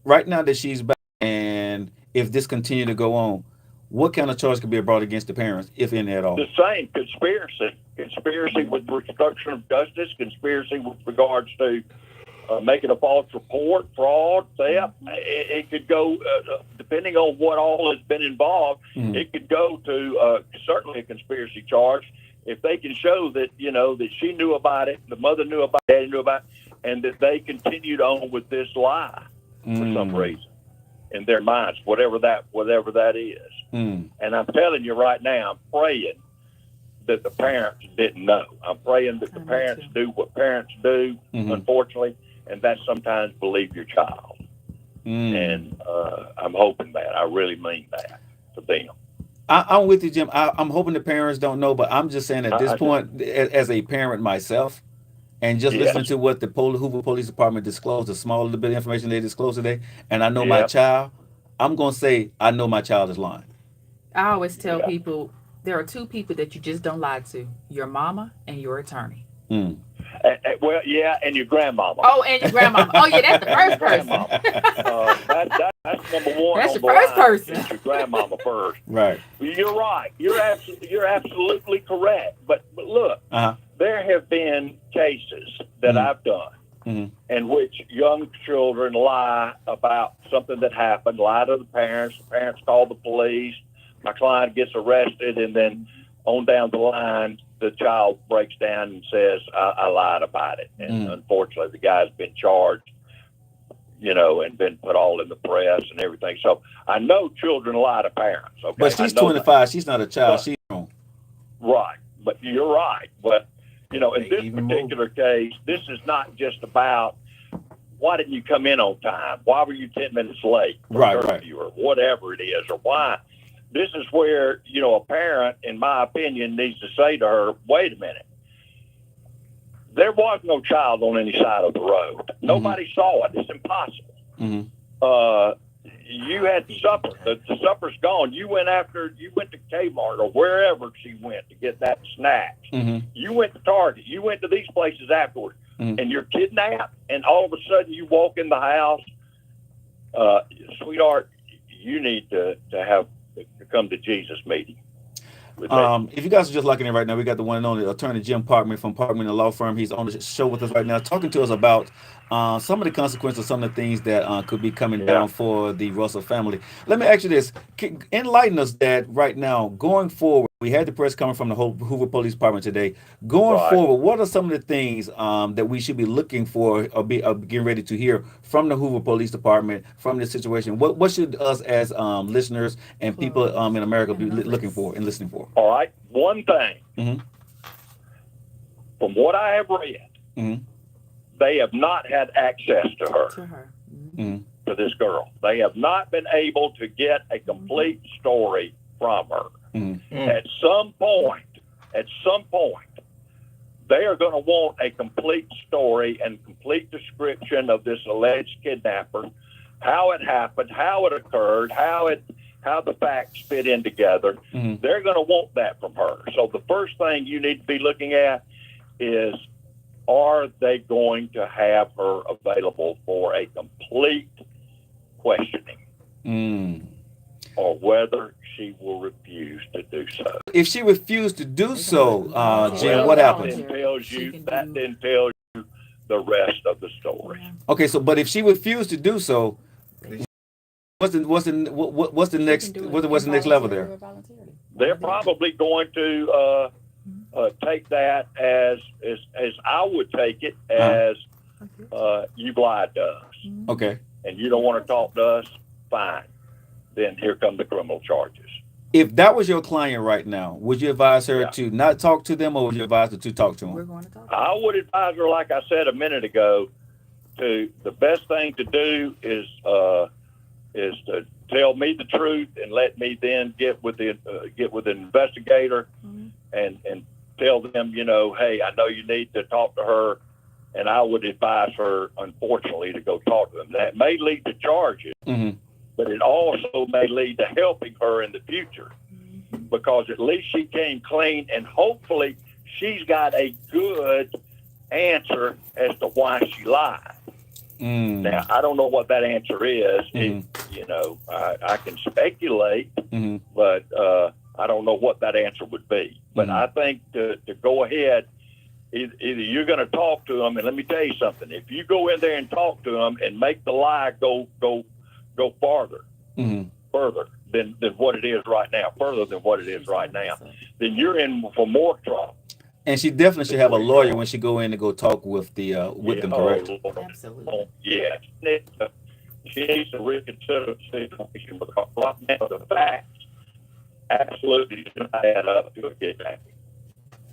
right now that she's back, and if this continue to go on, what kind of charge could be brought against the parents, if any at all? The same, conspiracy with obstruction of justice, conspiracy with regards to making a false report, fraud, theft. It could go, depending on what all has been involved, it could go to certainly a conspiracy charge. If they can show that, you know, that she knew about it, the mother knew about it, daddy knew about it, and that they continued on with this lie for some reason in their minds, whatever that is. And I'm telling you right now, I'm praying that the parents didn't know. I'm praying that the parents do what parents do, unfortunately, and that's sometimes believe your child. And I'm hoping that. I really mean that for them. I'm with you, Jim. I'm hoping the parents don't know, but I'm just saying at this point, as a parent myself, and just listening to what the Hoover Police Department disclosed, the small little bit of information they disclosed today, and I know my child, I'm going to say I know my child is lying. I always tell people there are two people that you just don't lie to: your mama and your attorney. Well, yeah, and your grandmama. Oh, and your grandmama. Oh, yeah, that's the first person. That's number one. That's your first person. It's your grandmama first. Right. You're right. You're absolutely correct. But look, there have been cases that I've done in which young children lie about something that happened, lie to the parents call the police, my client gets arrested, and then on down the line, the child breaks down and says, I lied about it. And unfortunately, the guy's been charged, you know, and been put all in the press and everything. So I know children lie to parents. Okay, but she's 25. That. She's not a child. She's grown. Right. But you're right. But, you know, in this particular case, this is not just about why didn't you come in on time? Why were you 10 minutes late? Right. Or whatever it is, or why. This is where, you know, a parent, in my opinion, needs to say to her, wait a minute. There was no child on any side of the road. Nobody saw it. It's impossible. You had supper. The supper's gone. You went to Kmart or wherever she went to get that snack. You went to Target. You went to these places afterward. And you're kidnapped, and all of a sudden you walk in the house. Sweetheart, you need to come to Jesus meeting. If you guys are just locking in right now, we got the one and only attorney Jim Parkman from Parkman, the law firm. He's on the show with us right now, talking to us about some of the consequences, some of the things that could be coming down for the Russell family. Let me ask you this. Enlighten us that right now, going forward, we had the press coming from the Hoover Police Department today. Going forward, what are some of the things that we should be looking for or getting ready to hear from the Hoover Police Department from this situation? What should us as listeners and people in America be looking for and listening for? All right. One thing, from what I have read, they have not had access to her, to this girl. They have not been able to get a complete story from her. At some point, they are going to want a complete story and complete description of this alleged kidnapper, how it happened, how it occurred, how the facts fit in together. They're going to want that from her. So the first thing you need to be looking at is, are they going to have her available for a complete questioning, or whether she will refuse to do so? If she refused to do so, Jim, what happens? That then tells you the rest of the story. Okay, so but if she refused to do so, what's the next level there? They're probably going to take that as I would take it, as you've lied to us. Okay. And you don't want to talk to us, fine. Then here come the criminal charges. If that was your client right now, would you advise her to not talk to them, or would you advise her to talk to them? I would advise her, like I said a minute ago, the best thing to do is to tell me the truth and let me then get with the investigator and tell them, hey, I know you need to talk to her, and I would advise her, unfortunately, to go talk to them. That may lead to charges, but it also may lead to helping her in the future, because at least she came clean, and hopefully she's got a good answer as to why she lied. Now, I don't know what that answer is. I can speculate, but I don't know what that answer would be. But I think to go ahead, either you're going to talk to them, and let me tell you something. If you go in there and talk to them and make the lie go further than what it is right now, then you're in for more trouble. And she definitely should have a lawyer when she go in to go talk with them, correct? Absolutely. Yes. She needs to reconsider the situation, because right now the facts absolutely do not add up to a kidnapping.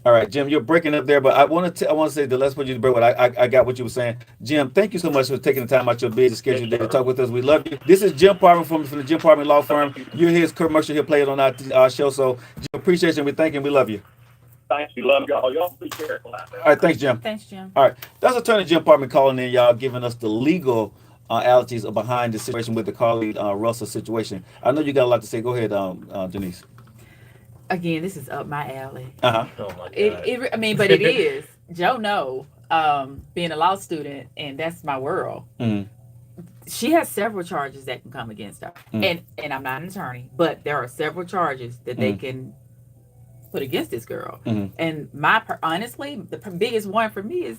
All right, Jim, you're breaking up there, but I want to say that let's put you to break. I got what you were saying, Jim. Thank you so much for taking the time out your busy schedule today to talk with us. We love you. This is Jim Parman from the Jim Parman Law Firm. You're his commercial here played on our show. So, Jim, appreciate you. We thank you. We love you. Thanks. We love y'all. Y'all be careful out there. All right, thanks, Jim. Thanks, Jim. All right, that's Attorney Jim Parman calling in, y'all, giving us the legal realities behind the situation with the Carly Russell situation. I know you got a lot to say. Go ahead, Denise. Again, this is up my alley. Oh my God. But it is. Joe being a law student, and that's my world. She has several charges that can come against her. And I'm not an attorney, but there are several charges that they can put against this girl. And honestly, the biggest one for me is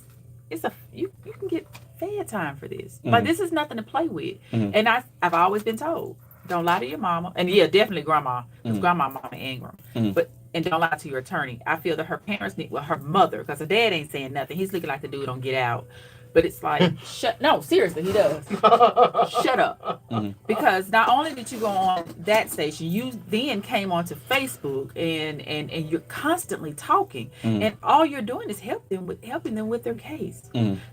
you can get fed time for this. Like, this is nothing to play with. And I've always been told, don't lie to your mama, and definitely grandma, because grandma, mama, and grandma. And don't lie to your attorney. I feel that her parents her mother, because her dad ain't saying nothing. He's looking like the dude on Get Out. But it's like, no, seriously, he does. Shut up. Because not only did you go on that station, you then came onto Facebook and you're constantly talking. And all you're doing is helping them with their case.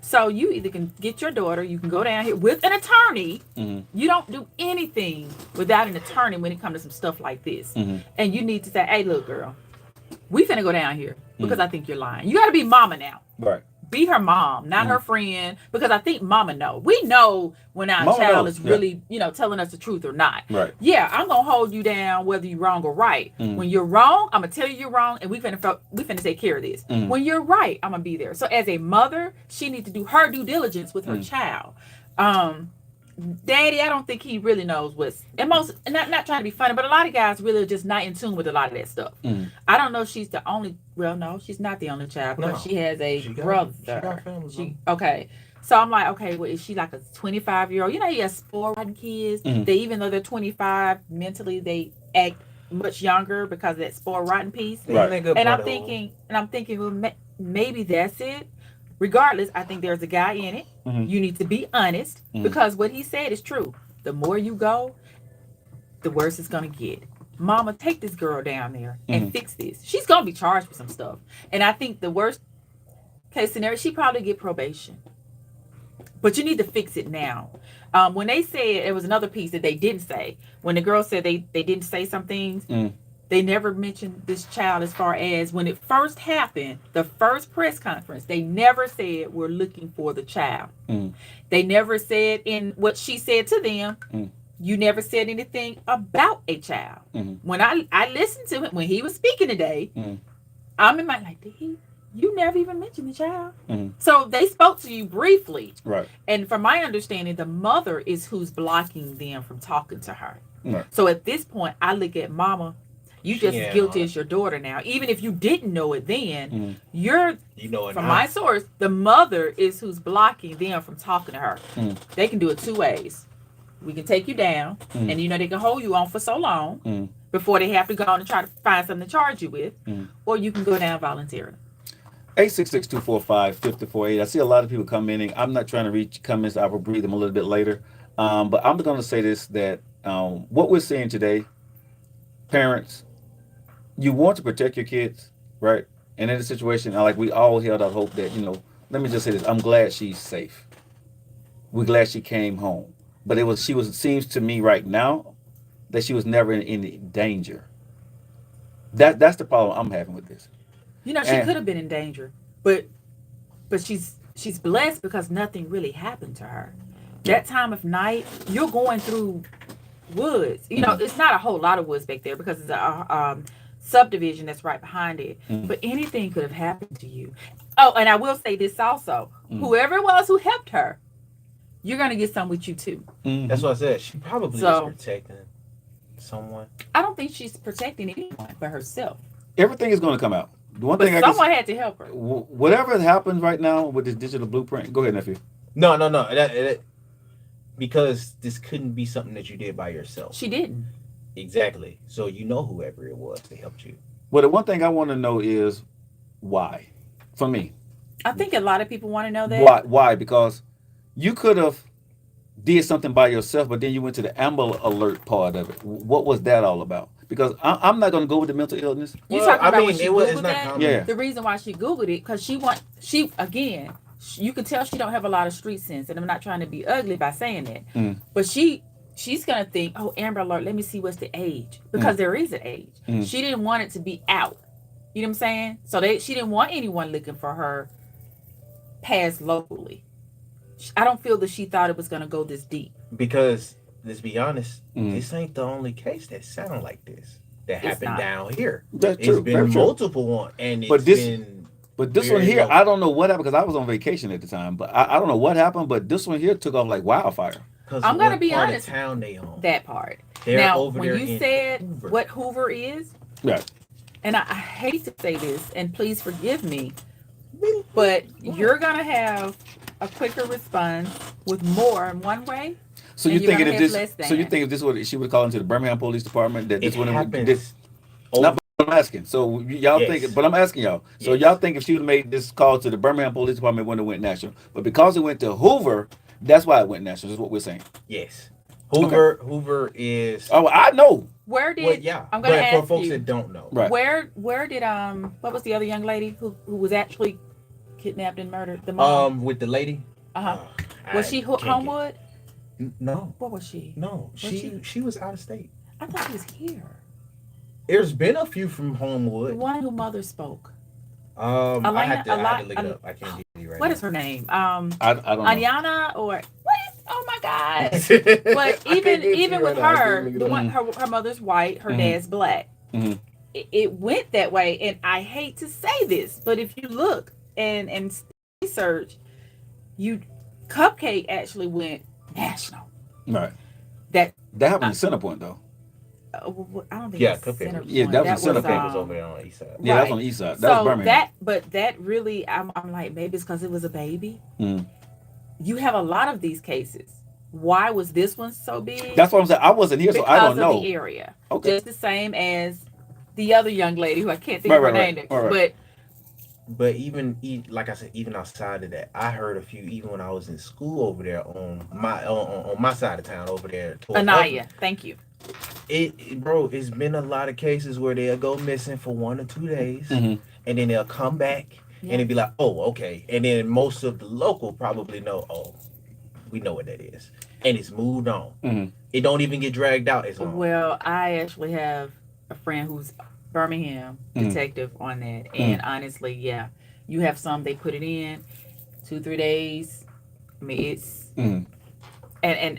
So you either can get your daughter, you can go down here with an attorney. You don't do anything without an attorney when it comes to some stuff like this. And you need to say, hey, look, girl, we finna go down here because I think you're lying. You got to be mama now. Right. Be her mom, not her friend, because I think mama know. We know when our child is really, telling us the truth or not. Right. Yeah, I'm gonna hold you down whether you're wrong or right. When you're wrong, I'm gonna tell you you're wrong, and we finna take care of this. When you're right, I'm gonna be there. So as a mother, she needs to do her due diligence with her child. Daddy, I don't think he really knows what's, and most, not trying to be funny, but a lot of guys really are just not in tune with a lot of that stuff. I don't know if she's the only, well, no, she's not the only child, because she has a brother. Okay. So I'm like, okay, well, is she like a 25-year-old? You have spoiled rotten kids. They, even though they're 25, mentally they act much younger because of that spoiled rotten piece. Right. And I'm thinking, well, maybe that's it. Regardless, I think there's a guy in it. You need to be honest, because what he said is true. The more you go, the worse it's going to get. Mama, take this girl down there and fix this. She's going to be charged with some stuff. And I think the worst case scenario, she probably get probation. But you need to fix it now. When they said, it was another piece that they didn't say. When the girl said they didn't say some things, They never mentioned this child as far as when it first happened, the first press conference. They never said we're looking for the child. They never said in what she said to them. You never said anything about a child. When I listened to him when he was speaking today, I'm in my like, you never even mentioned the child. So they spoke to you briefly. Right. And from my understanding, the mother is who's blocking them from talking to her. Right. So at this point, I look at mama. You just as guilty as your daughter now. Even if you didn't know it then, you're, from my source, the mother is who's blocking them from talking to her. They can do it two ways. We can take you down, and they can hold you on for so long before they have to go on and try to find something to charge you with, or you can go down voluntarily. 866-245-5048. I see a lot of people commenting. I'm not trying to reach comments. I will read them a little bit later. But I'm going to say this, that what we're seeing today, parents, you want to protect your kids, right? And in a situation, like we all held out hope that, let me just say this. I'm glad she's safe. We're glad she came home. But it seems to me right now that she was never in any danger. That's the problem I'm having with this. She could have been in danger, but she's blessed because nothing really happened to her. That time of night, you're going through woods. It's not a whole lot of woods back there because it's a subdivision that's right behind it. But anything could have happened to you. Oh, and I will say this also. Whoever it was who helped her, you're going to get some with you too. That's what I said. She probably is protecting someone. I don't think she's protecting anyone but herself. Everything is going to come out. The one thing someone had to help her. Whatever happens right now with this digital blueprint, go ahead, nephew. No. Because this couldn't be something that you did by yourself. She didn't. Exactly. So whoever it was, they helped you. Well, the one thing I want to know is why. For me, I think a lot of people want to know that. Why? Because you could have did something by yourself, but then you went to the Amber Alert part of it. What was that all about? Because I'm not going to go with the mental illness. You talking about when she Googled that? Common. Yeah. The reason why she Googled it, because you can tell she don't have a lot of street sense, and I'm not trying to be ugly by saying that. But she's going to think, oh, Amber Alert, let me see what's the age. Because there is an age. She didn't want it to be out. You know what I'm saying? So she didn't want anyone looking for her past locally. I don't feel that she thought it was going to go this deep. Because, let's be honest, this ain't the only case that sound like this that happened down here. That's true. It's been multiple ones. And But this one here, I don't know what happened because I was on vacation at the time. But I don't know what happened. But this one here took off like wildfire. I'm going to be honest. Town they own. That part. They're now, over when there you in said Hoover. what Hoover is, right. And I hate to say this, and please forgive me, but you're going to have a quicker response with more in one way. So you think if this she would call into the Birmingham Police Department that this would have this? Not, but I'm asking. So y'all think, but I'm asking y'all. So y'all think if she would have made this call to the Birmingham Police Department, it wouldn't have went national. But because it went to Hoover, that's why it went national. Is what we're saying. Yes. Hoover is. Oh, I know. Where did? I'm going to ask for folks you, that don't know. Right. Where did what was the other young lady who was actually kidnapped and murdered? The mom. With the lady. Was she Homewood? No. What was she? No, she was out of state. I thought she was here. There's been a few from Homewood. The one who mother spoke. I had to look it up. I can't give you right. What is her name? I don't know. Anyana or what is? Oh my God! But even with her, the one her mother's white, her dad's black. It went that way, and I hate to say this, but if you look and research, Cupcake actually went national. Right. That happened in Centerpoint though. I don't think. Cupcake. Yeah, that was Centerpoint was over there on the east side. Yeah, that was on the east side. That was Birmingham. That really, I'm like, maybe it's because it was a baby. You have a lot of these cases. Why was this one so big? That's what I'm saying. I wasn't here, so I don't know. Because of the area. Okay. Just the same as the other young lady who I can't think of her name. But even like I said, even outside of that, I heard a few. Even when I was in school over there on my side of town over there. Anaya, thank you. It's been a lot of cases where they'll go missing for 1 or 2 days, and then they'll come back and it'll be like, oh, okay. And then most of the local probably know, oh, we know what that is, and it's moved on. It don't even get dragged out as long. Well, I actually have a friend who's Birmingham detective on that, and honestly, yeah, you have some they put it in 2-3 days. I mean, it's and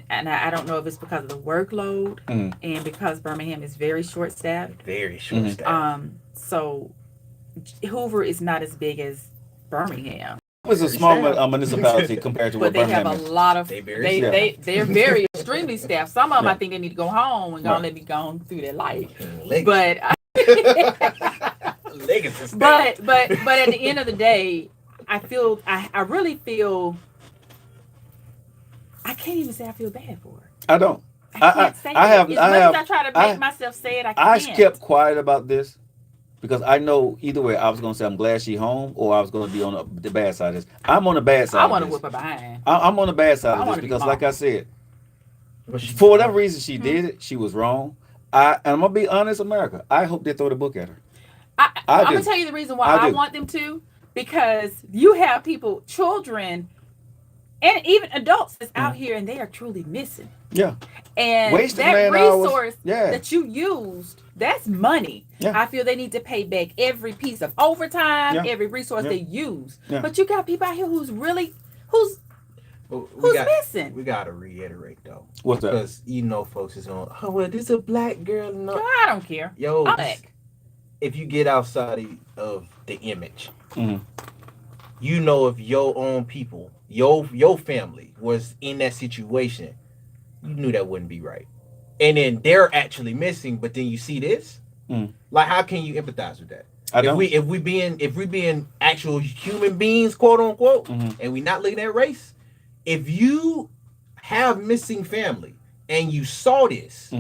I don't know if it's because of the workload and because Birmingham is very short staffed. Very short staffed. So Hoover is not as big as Birmingham. It's a small municipality compared to what But they Birmingham have a is. lot of they're very extremely staffed. Some of them I think they need to go home and go let me go through their life. But but at the end of the day, I really feel I can't even say I feel bad for her. I don't. I can't say it. As much as I try to make myself say it, I can't. I kept quiet about this because I know either way I was going to say I'm glad she's home or I was going to be on the bad side of this. I'm on the bad side. I want to whip her behind. I'm on the bad side of this because, like I said, for whatever reason she did it, she was wrong. And I'm going to be honest, America, I hope they throw the book at her. I'm going to tell you the reason why I want them to, because you have people, children, and even adults that's out here and they are truly missing. Yeah. And wasted that resource hours. that you used, that's money. Yeah. I feel they need to pay back every piece of overtime, every resource they use. Yeah. But you got people out here who's missing. We got to reiterate though. What's that? Because folks is going, oh, well, this is a black girl. No, I don't care. Yo, if you get outside of the image, if your own people, your family was in that situation, you knew that wouldn't be right. And then they're actually missing, but then you see this, like how can you empathize with that? If we being actual human beings, quote unquote, and we not looking at race, if you have missing family and you saw this,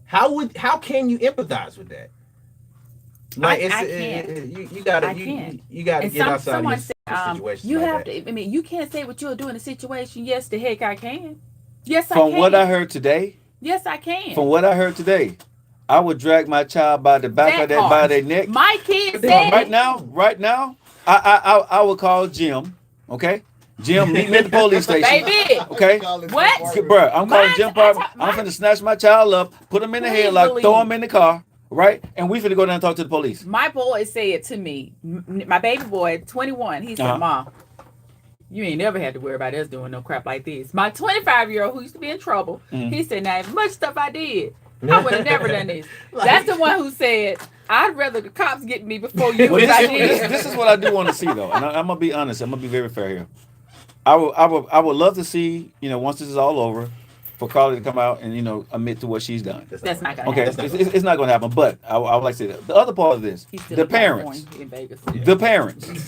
how can you empathize with that? Like I can't. You gotta get outside of situation. You have to. I mean, you can't say what you'll do in a situation. Yes, the heck I can. Yes, I can. From what I heard today. Yes, I can. From what I heard today, I would drag my child by the back of by their neck. My kids said right now, I would call Jim. Okay. Jim, meet me at the police station. Baby. Okay. What? Bro, I'm calling Jim Park. I'm finna snatch my child up, put him in the headlock, throw him in the car. Right? And we finna go down and talk to the police. My boy said to me, my baby boy, 21, he said, Mom, you ain't never had to worry about us doing no crap like this. My 25-year-old who used to be in trouble, he said, now, as much stuff I did, I would have never done this. That's the one who said, I'd rather the cops get me before you. This is what I do want to see, though. And I'm going to be honest. I'm going to be very fair here. I would love to see, once this is all over, for Carly to come out and admit to what she's done. That's not gonna happen. Okay, it's not gonna happen. But I would like to say that the other part of this, the parents,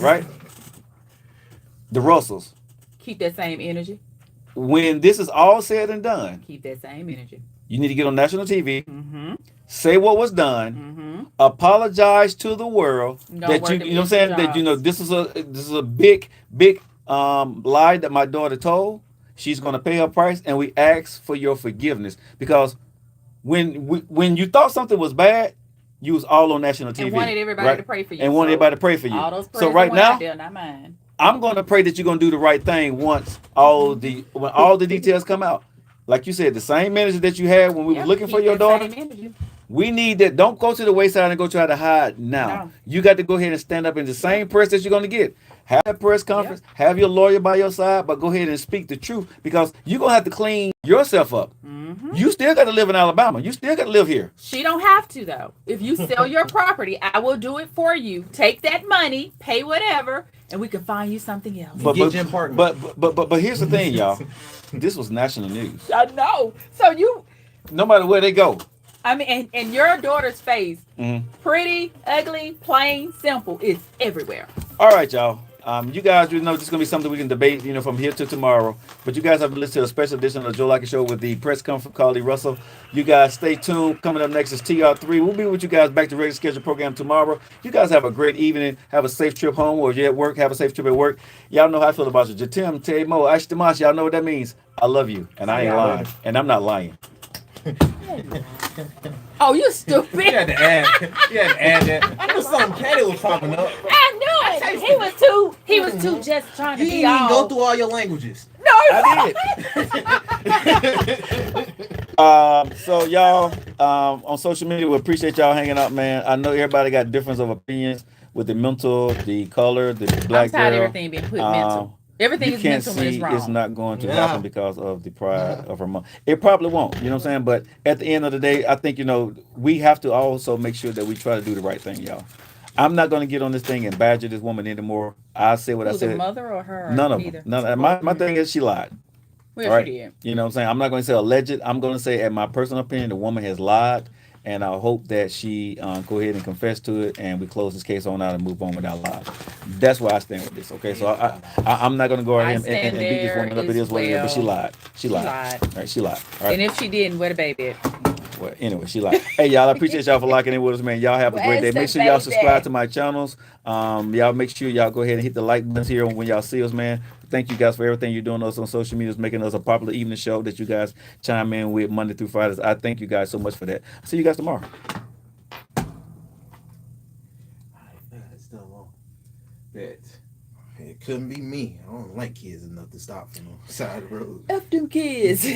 right? The Russells. Keep that same energy. When this is all said and done, keep that same energy. You need to get on national TV, say what was done, apologize to the world that you know what I'm saying, that this is a big lie that my daughter told. She's going to pay her price, and we ask for your forgiveness because when you thought something was bad, you was all on national TV. And wanted everybody to pray for you. And wanted everybody to pray for you. All those prayers so right now, out there, not mine. I'm going to pray that you're going to do the right thing when all the details come out. Like you said, the same energy that you had when we were looking for your daughter. We need that. Don't go to the wayside and go try to hide now. No. You got to go ahead and stand up in the same press that you're going to get. Have a press conference. Yep. Have your lawyer by your side, but go ahead and speak the truth because you're going to have to clean yourself up. You still got to live in Alabama. You still got to live here. She don't have to, though. If you sell your property, I will do it for you. Take that money, pay whatever, and we can find you something else. But here's the thing, y'all. This was national news. I know. So no matter where they go. I mean, and your daughter's face, pretty, ugly, plain, simple, is everywhere. All right, y'all. You guys, this is going to be something we can debate, from here to tomorrow. But you guys have listened to a special edition of the Joe Lockett Show with the press conference from Carly Russell. You guys stay tuned. Coming up next is TR3. We'll be with you guys back to regular schedule program tomorrow. You guys have a great evening. Have a safe trip home, or if you're at work, have a safe trip at work. Y'all know how I feel about you. Jatim, Tay Mo, Ashtamash, y'all know what that means. I love you, and I ain't lying, and I'm not lying. Oh, you stupid. You had to add that. I knew something petty was popping up. I knew it. He was too just trying to be You didn't even go through all your languages. No, I did. So y'all, on social media, we appreciate y'all hanging out, man. I know everybody got difference of opinions with the mental, the color, the black I'm tired girl. of everything being put mental. Everything You is can't mental when it's see wrong. it's not going to happen because of the pride of her mom. It probably won't, you know what I'm saying? But at the end of the day, I think, we have to also make sure that we try to do the right thing, y'all. I'm not going to get on this thing and badger this woman anymore. I said what I said. The mother or her? None of them. None. My thing is she lied. Well, right? She did. You know what I'm saying? I'm not going to say alleged. I'm going to say, in my personal opinion, the woman has lied. And I hope that she go ahead and confess to it, and we close this case on out and move on without lies. That's where I stand with this. Okay, so I'm not going to go ahead and beat this woman up. It is what it is. But she lied. She lied. All right, she lied. All right. And if she didn't, where the baby at? Well, anyway, she lied. Hey, y'all, I appreciate y'all for locking in with us, man. Y'all have a great day. Make sure y'all subscribe to my channels. Y'all make sure y'all go ahead and hit the like buttons here when y'all see us, man. Thank you guys for everything you're doing us on social media, making us a popular evening show that you guys chime in with Monday through Fridays. I thank you guys so much for that. See you guys tomorrow. That it couldn't be me. I don't like kids enough to stop from the side of the road. F them kids.